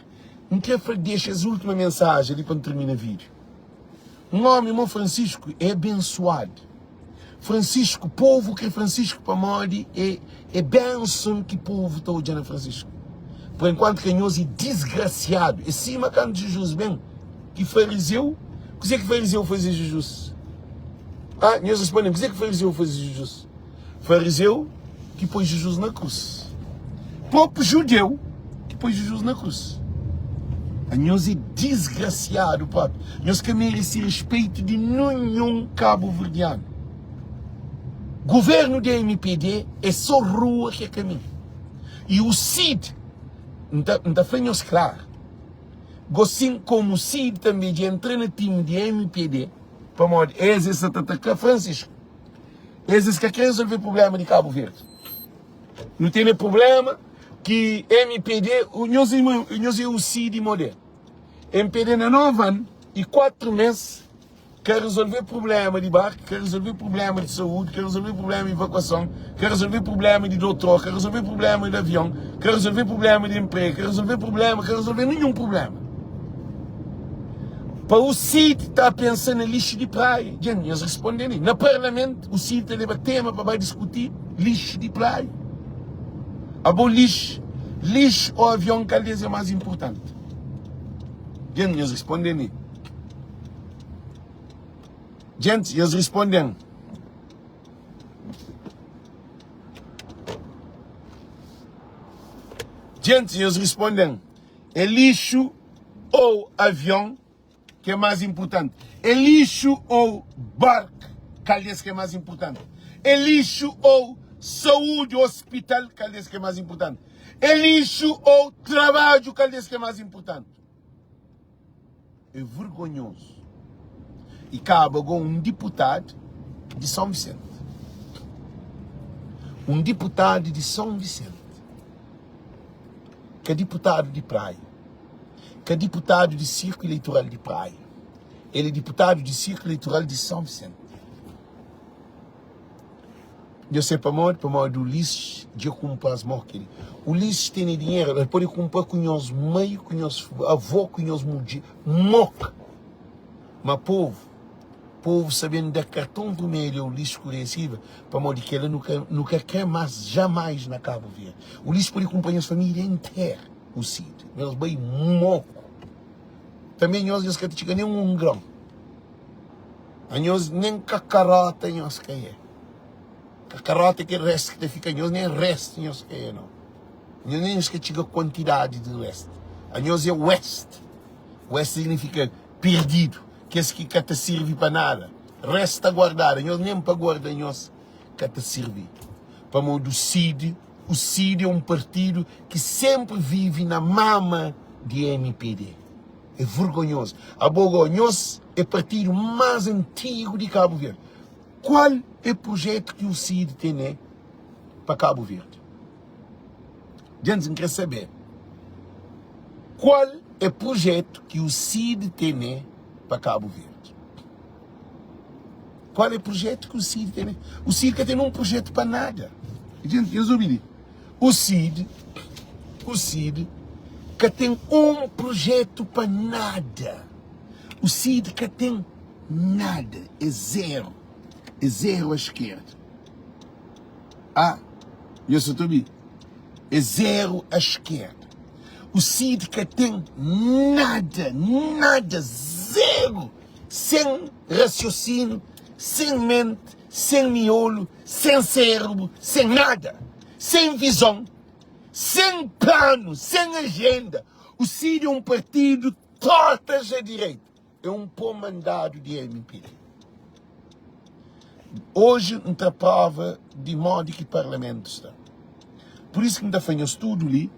[SPEAKER 1] Não quero deixar essa última mensagem ali para terminar o vídeo. Um homem, irmão Francisco, é abençoado. Francisco, povo que Francisco para morrer é bênção que o povo está olhando Francisco. Por enquanto que nós é desgraciado. E cima quando Jesus bem, que fariseu, o que é que fariseu fazia Jesus? Ah, nós respondemos, o que é que fariseu fazia Jesus? Fariseu que pôs Jesus na cruz. Próprio judeu que pôs Jesus na cruz. A nós é desgraciado, papo. Nós que merece respeito de nenhum cabo-verdiano. Governo da MPD é só rua que é caminho. E o CID, não está falando claro. Assim como o CID também de entrar no time de MPD, para morrer, esses atacar Francisco. Esses que querem resolver o problema de Cabo Verde. Não tem problema que MPD, nós é o CID moderno. MPD na 9 anos e 4 meses quer resolver problema de barco, quer resolver problema de saúde, quer resolver problema de evacuação, quer resolver problema de doutor, quer resolver problema de avião, quer resolver problema de emprego, quer resolver nenhum problema. Para o CID está pensando em lixo de praia. Gente, eles respondem. No Parlamento, o CID leva tema para discutir lixo de praia. A bom lixo ou avião, qual é mais importante? Gente, eles respondem. Gente, eles respondem. Gente, eles respondem. É lixo ou avião que é mais importante? É lixo ou barco que é mais importante? É lixo ou saúde, hospital que é mais importante? É lixo ou trabalho que é mais importante? É vergonhoso. E acaba com um deputado de São Vicente. Um deputado de São Vicente. Que é deputado de praia. Que é deputado de Círculo Eleitoral de Praia. Ele é deputado de Círculo Eleitoral de São Vicente. Eu sei para morrer do Ulisses, de comprar as mortes. O Ulisses tem dinheiro, ele pode comprar com os meios, com os avós, com os mulheres, moca. Mas povo sabendo dar cartão vermelho ao Ulisses Correia para morrer que ele nunca quer mais, jamais na Cabo Verde. O Ulisses pode acompanhar a família inteira, o Cid. Eles bem moco. Também nós que te nem um grão. Nós nem cacarota nós que é. Cacarota que resto que fica nós nem resto nós que é não. Nós nem que chega quantidade de resto. Nós é West. West significa perdido, que esse que te serve para nada. Resta guardar. Nós nem para guardar nós que te serve. Para modo do CID, o CID é um partido que sempre vive na mama de MPD. É vergonhoso. A Bogonhos é o partido mais antigo de Cabo Verde. Qual é o projeto que o CID tem, né, para Cabo Verde? Gente, quer saber qual é o projeto que o CID tem, né, para Cabo Verde? Qual é o projeto que o CID tem, né? O CID tem um projeto para nada. Gente, resumindo, o CID que tem um projeto para nada. O CID que tem nada, é zero. É zero à esquerda. Ah, eu sou Tobi. É zero à esquerda. O CID que tem nada, zero. Sem raciocínio, sem mente, sem miolo, sem cérebro, sem nada. Sem visão, sem plano, sem agenda. O CID é um partido tortas à direita. É um pô mandado de MPD. Hoje não tem prova de modo que o Parlamento está. Por isso que ainda faz um estudo ali,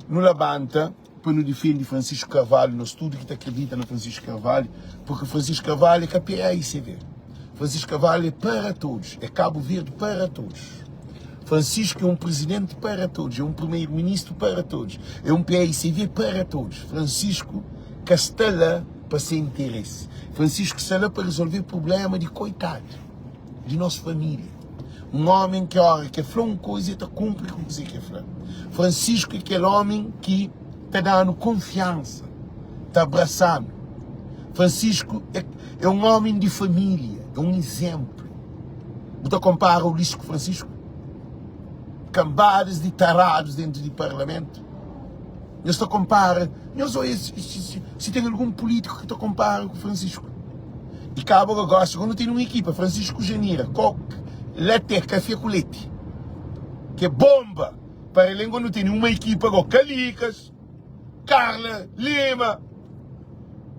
[SPEAKER 1] no Labanta, para não defender Francisco Carvalho, no estudo que acredita no Francisco Carvalho, porque Francisco Carvalho é KPICV. Francisco Carvalho é para todos, é Cabo Verde para todos. Francisco é um presidente para todos, é um primeiro-ministro para todos, é um PICV para todos. Francisco Castela para ser interesse. Francisco Castela para resolver o problema de coitado, de nossa família. Um homem que, olha, que falou uma coisa e está cumpre com o que falou. Francisco é aquele homem que está dando confiança, está abraçando. Francisco é um homem de família, é um exemplo. Você compara o Ulisses com Francisco? Cambadas de tarados dentro do Parlamento. Você compara, se tem algum político que te compara com Francisco. E Cabo gosta, quando tem uma equipa, Francisco Genira, Coque, Leite, Café com Leite, que é bomba, para ele quando tem uma equipa com Calicas, Carla, Lima,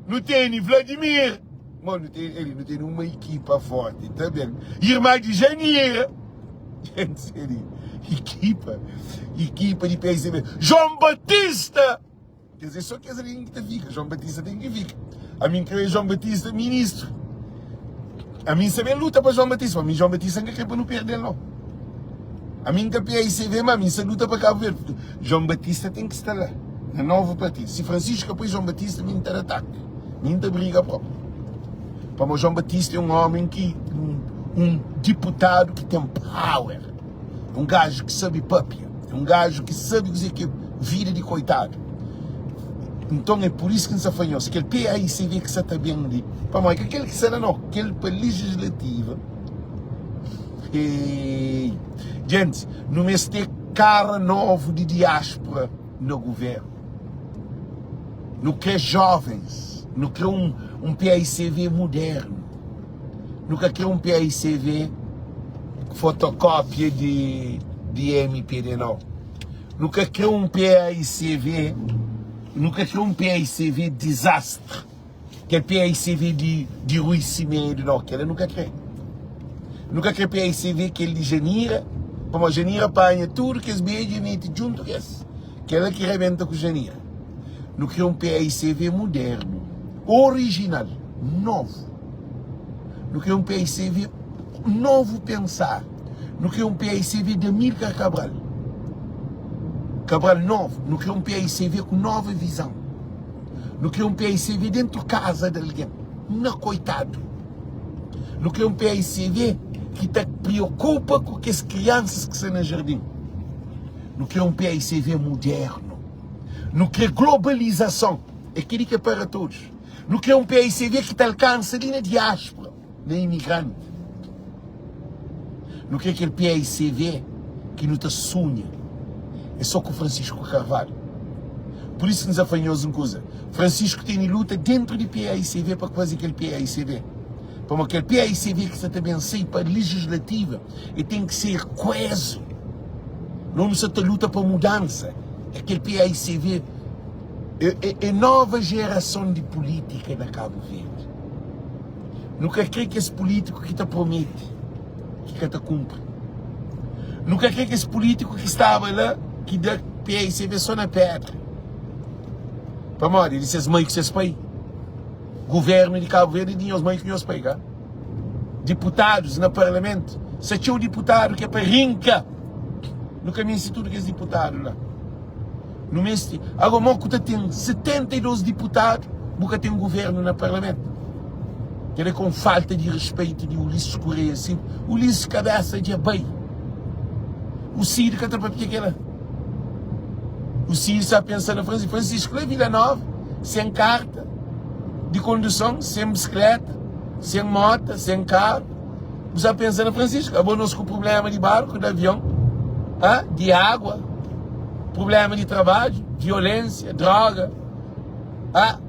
[SPEAKER 1] não tem Vladimir, mano, ele não tem uma equipa forte, tá vendo? Irmã de Janira, equipa de PSDB, João Batista, quer dizer, só que essa linha que fica, João Batista tem que ficar. A mim querer João Batista ministro. A mim também luta para João Batista, mas João Batista não quer para não perder não. A mim que a PICV, mas a mim se luta para Cabo Verde. João Batista tem que estar lá, na nova partido. Se Francisco apoia João Batista, a mim está ataque, a mim está briga própria. Para o João Batista é um homem que, um deputado que tem power, um gajo que sabe papia, um gajo que sabe dizer que vida de coitado. Então é por isso que nos afanhou-se, aquele PICV que está bem ali, para mim, aquele que será não, aquele para legislativa. E, gente, não mês ter cara nova de diáspora no governo. Não quer jovens, não quer um PICV moderno, nunca quer um PICV fotocópia de MPD, não. Nunca quer um PICV. Nunca quer um PICV desastre, que é PICV de Rui Cimeiro, não, que ela nunca quer. Nunca quer PICV que ele genira, como a genira apanha tudo que as beijos mete junto que ela que rebenta com a genira. Não quer um PICV moderno, original, novo. Não quer um PICV novo pensar. Não quer um PICV de Amílcar Cabral. Cabral novo, não quer um PICV com nova visão. Não quer um PICV dentro de casa de alguém. Não, coitado. Não quer um PICV que te preocupa com as crianças que estão no jardim. Não quer um PICV moderno. Não quer globalização. É aquilo que é para todos. Não quer um PICV que te alcança ali na diáspora, na imigrante. Não quer aquele PICV que não te sonha. É só com o Francisco Carvalho. Por isso nos afanhamos uma coisa. Francisco tem luta dentro do PICV para fazer aquele PICV. Para aquele PICV que está também sair para a legislativa e tem que ser coeso. Não se luta para mudança. Aquele PICV é nova geração de política na Cabo Verde. Nunca crê que esse político que te promete, que te cumpre. Nunca crê que esse político que estava lá, que dá PICV só na pedra. Para morrer, ele disse mães que vocês pai. Governo de Cabo Verde tinha os mães que os pai, cá. Deputados no parlamento. Se tinha um deputado que é para rinca. No caminho de tudo que é deputado lá. No mês, agora Mocuta tem 72 deputados, nunca tem um governo no parlamento. Que é com falta de respeito de Ulisses Correia, assim. Ulisses cabeça de bem. O Ciro que está para que é o Ciro está pensando na Francisco Vila Nova, sem carta de condução, sem bicicleta, sem moto, sem carro. Você está pensando na Francisco, abonou-se com problema de barco, de avião, de água, problema de trabalho, violência, droga,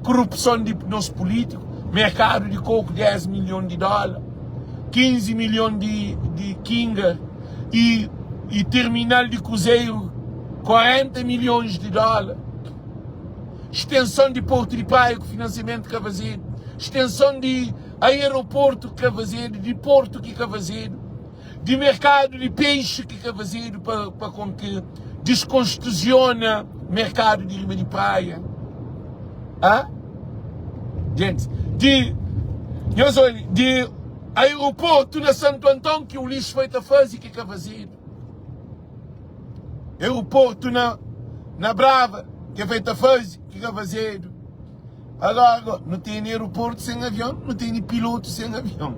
[SPEAKER 1] corrupção de nosso político, mercado de coco, 10 milhões de dólares, 15 milhões de Kinga e terminal de cruzeiro, 40 milhões de dólares. Extensão de Porto de Praia com financiamento que vai fazer. Extensão de aeroporto que fazer, de porto que fazer, de mercado de peixe que fazer para com que desconstituciona mercado de rima de praia. Ah? Gente, de aeroporto na Santo Antão que o lixo foi a fazer que fazer. Aeroporto na Brava que foi a fazer que fazer. Agora, não tem aeroporto sem avião, não tem piloto sem avião.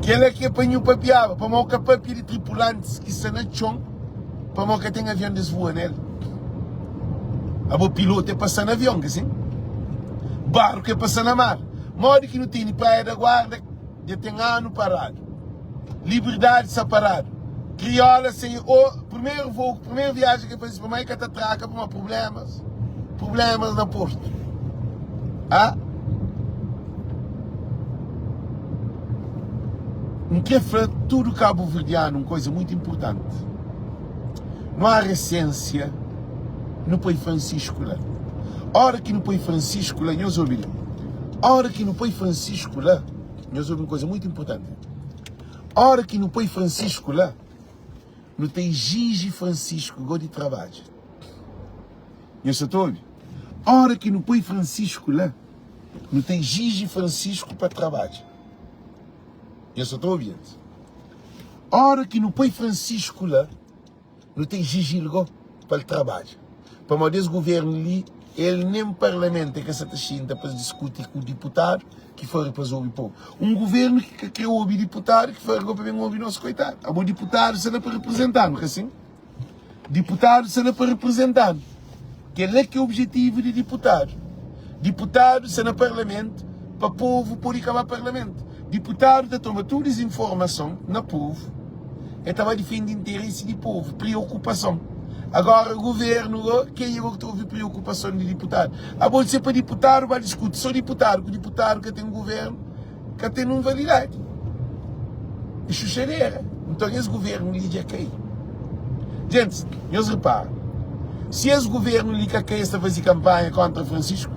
[SPEAKER 1] Que ele é que apanhou para piava, para mal que papel de tripulantes que se na chão, para mal que tem avião desvoa nele. O piloto é passar no avião, assim. Barco é passar na mar. Modo que não tem praia da guarda, já tem ano parado. Liberdade separado. Crioula sem o primeiro voo, primeira viagem que eu fiz para mais que atraca para problemas na Porto. Ah? Não quer falar tudo cabo-verdiano, uma coisa muito importante. Não há recência, não põe Francisco lá. Hora que não põe Francisco lá, nós ouvimos. Hora que não põe Francisco lá, nós ouvimos uma coisa muito importante. Hora que não põe Francisco lá, não tem Gigi Francisco igual de trabalho. Eu só estou ouvindo. Hora que não põe Francisco lá, não tem Gigi Francisco para trabalho. Eu só estou ouvindo. Hora que não põe Francisco lá, não tem Gigi igual para o trabalho. Para o desse governo ali, ele nem parlamento é que essa taxinha para discutir com o deputado que foi para ouvir o povo. Um governo que quer ouvir deputado que foi para ouvir nosso coitado. O deputado será para representar, não é assim? Deputado será para representar. Que é que é o objetivo de deputado. Deputado será no parlamento para o povo poder acabar o parlamento. Deputado está tomando toda essa informação no povo. Ele estava defendendo interesse do povo, preocupação. Agora o governo, quem é que houve preocupação de deputado? A bolsa ser para deputado, vai discutir só deputado, com deputado que tem um governo que tem uma validade. É chuchadeira. Então esse governo lhe já cai. Gente, eles reparam. Se esse governo lhe cai esta fazer campanha contra Francisco,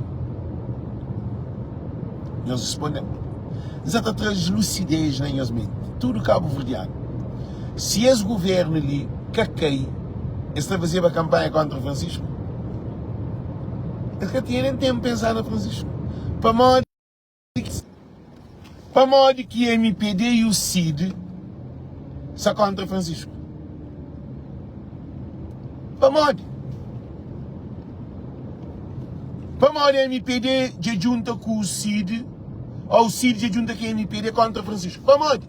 [SPEAKER 1] eles respondem. Exato, traz lucidez na minha mente. Tudo cabo-verdiano. Se esse governo lhe cai esta fazer a campanha contra Francisco, ele tinha nem tempo de pensar na Francisco. Para modo que a MPD e o CID são contra Francisco. Para modo a MPD de junta com o CID, ou o CID de junta com a MPD contra Francisco. Para modo.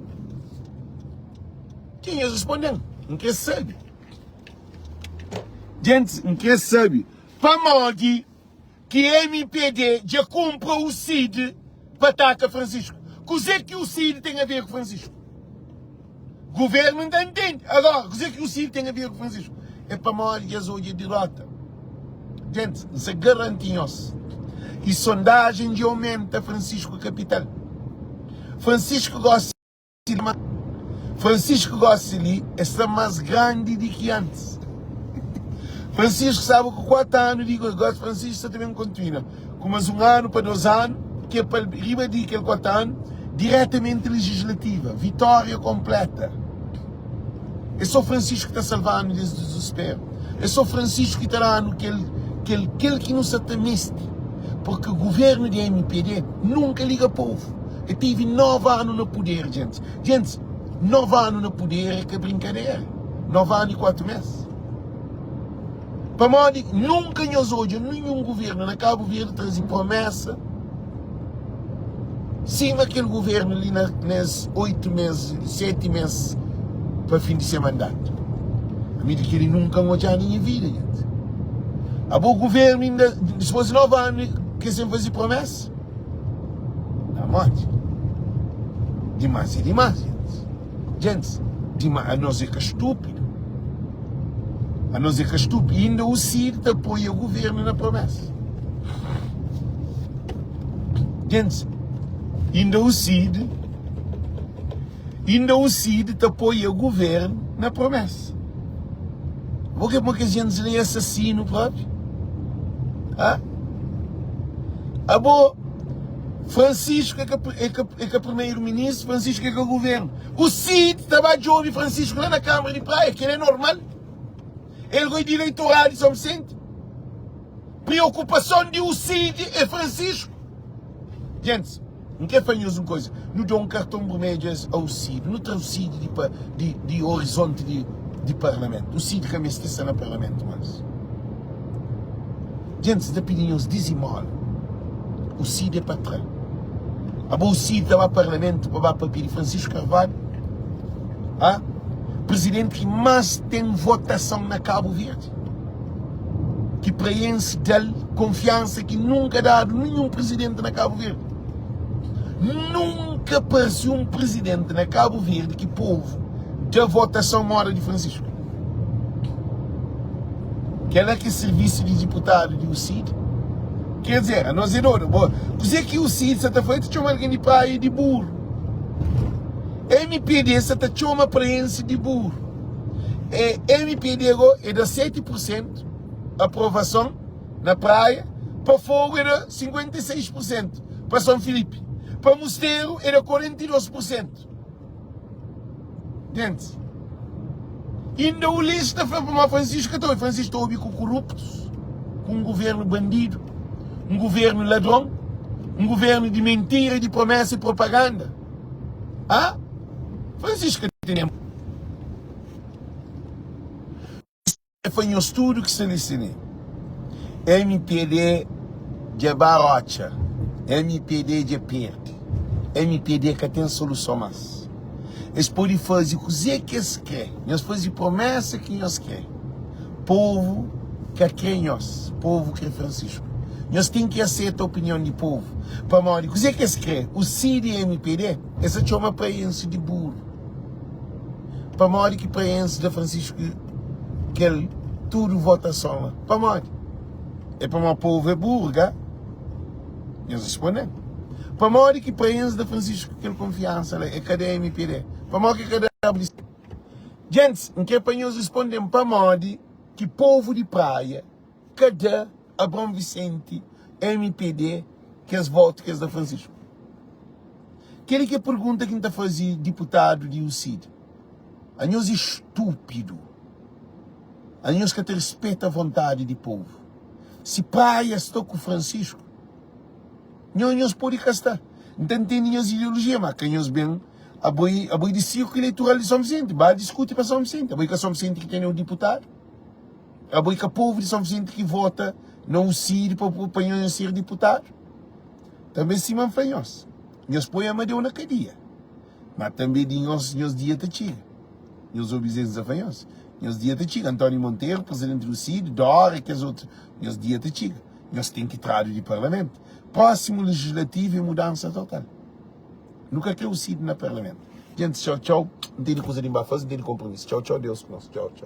[SPEAKER 1] Quem eles respondem? Não quer saber. Gente, não quer saber. Para modo que a MPD já compra o CID para atacar Francisco. O que o CID tem a ver com Francisco? O governo não entende. Agora, o que o CID tem a ver com Francisco? É para modo que eles hoje derrota. Gente, isso é garantido. E sondagem de aumenta Francisco capital. Francisco gosta de está mais grande do que antes. Francisco sabe que 4 anos, digo, agora Francisco também continua. Com mais 1 ano para 2 anos, que é para riba de 4 anos, diretamente legislativa, vitória completa. É só Francisco que está salvando desse desespero. É só Francisco que está dando aquele que não se temiste. Porque o governo de MPD nunca liga ao povo. Eu tive 9 anos no poder, gente. Gente, 9 anos no poder é que é brincadeira. 9 anos e 4 meses. Para modo, nunca nos hoje, nenhum governo na Cabo Verde traz promessa. Sim, aquele governo ali nesses 8 meses, 7 meses para fim de seu mandato. A mim que ele nunca mudou na minha vida, gente. A bom governo ainda, depois de 9 anos, que sempre fazer promessa? Na morte. Demais, gente. Gente, demais, a nós é que é estúpido. A não ser que é estúpido. E ainda o CID apoia o governo na promessa. Gente, ainda o CID apoia o governo na promessa. Porque a gente é assassino próprio. Ah? Francisco é que é primeiro-ministro, Francisco é que é o governo. O Cid estava de ouvir Francisco lá na Câmara de Praia, que ele é normal. Ele vai de eleitoral de São Vicente. Preocupação de o Cid é Francisco. Gente, não quer fazer uma coisa. Não dá um cartão vermelho ao Cid. Não tem o Cid de horizonte de parlamento. O Cid que me está no parlamento, mas. Gente, se pedimos dizimol. O Cid é patrão. O Cid estava no parlamento para pedir Francisco Carvalho. Presidente que mais tem votação na Cabo Verde. Que preenche dele confiança que nunca dado nenhum presidente na Cabo Verde. Nunca apareceu um presidente na Cabo Verde que povo da votação mora de Francisco. Quer que serviço de deputado de o Cid? Quer dizer, a nós é doido. Dizer que o Cid está feito de uma alguém de praia de burro. MPD está de uma preenche de burro. MPD é de 7% aprovação na praia, para Fogo era 56%, para São Filipe. Para Mosteiro era 42%. Gente, ainda o lista foi para Francisco Catoi. Francisco ouve com corruptos, com um governo bandido, um governo ladrão, um governo de mentira, de promessa e propaganda. Francisco Catoi foi um estudo que selecionei. MPD de Barocha, MPD de Perde, MPD que tem solução mais. Eles podem fazer o que eles querem, eles fazem promessa que eles querem. Povo que quer nós, povo que é Francisco. Nós temos que aceitar a opinião do povo. Para morrer, o que eles querem? O Cid e MPD, essa chama preenche de burro. Para morrer que preenche da Francisco, que ele tudo votação lá. Para morrer. É para o povo é burro, gá? Eles respondem. Para morrer que preenche da Francisco, que ele confiança lá, é cadê a MPD? Para morrer que cadê a gente, em que para nós respondem para morrer que povo de praia, cadê a Bom Vicente, MPD, que as votos que as da Francisco? Aquele que pergunta quem está fazendo deputado de o Cid. A nós é estúpido. A nós que te respeita a vontade do povo. Se praia estou com Francisco, nós podemos gastar. Então tem minhas ideologias, mas que nós bem a boi de círculo eleitoral de São Vicente. Vai discutir para São Vicente. A boi que São Vicente que tem um deputado. A boi que o povo de São Vicente que vota não o Cid para o ser deputado. Também se manfém nós. Nós põe a Amadeu na cadeia. Mas também nós dias de tira. Nós obedeçamos a fanhos. Nós dias de tira. António Monteiro, presidente do Cid, Dora e que as outras. Nós dias de tira. Nós temos que trazer de parlamento. Próximo legislativo e mudança total. Nunca quer o Cid no parlamento. Gente, tchau, tchau. Não tem coisa de fazer, não tem compromisso. Tchau, tchau, Deus com nós. Tchau, tchau.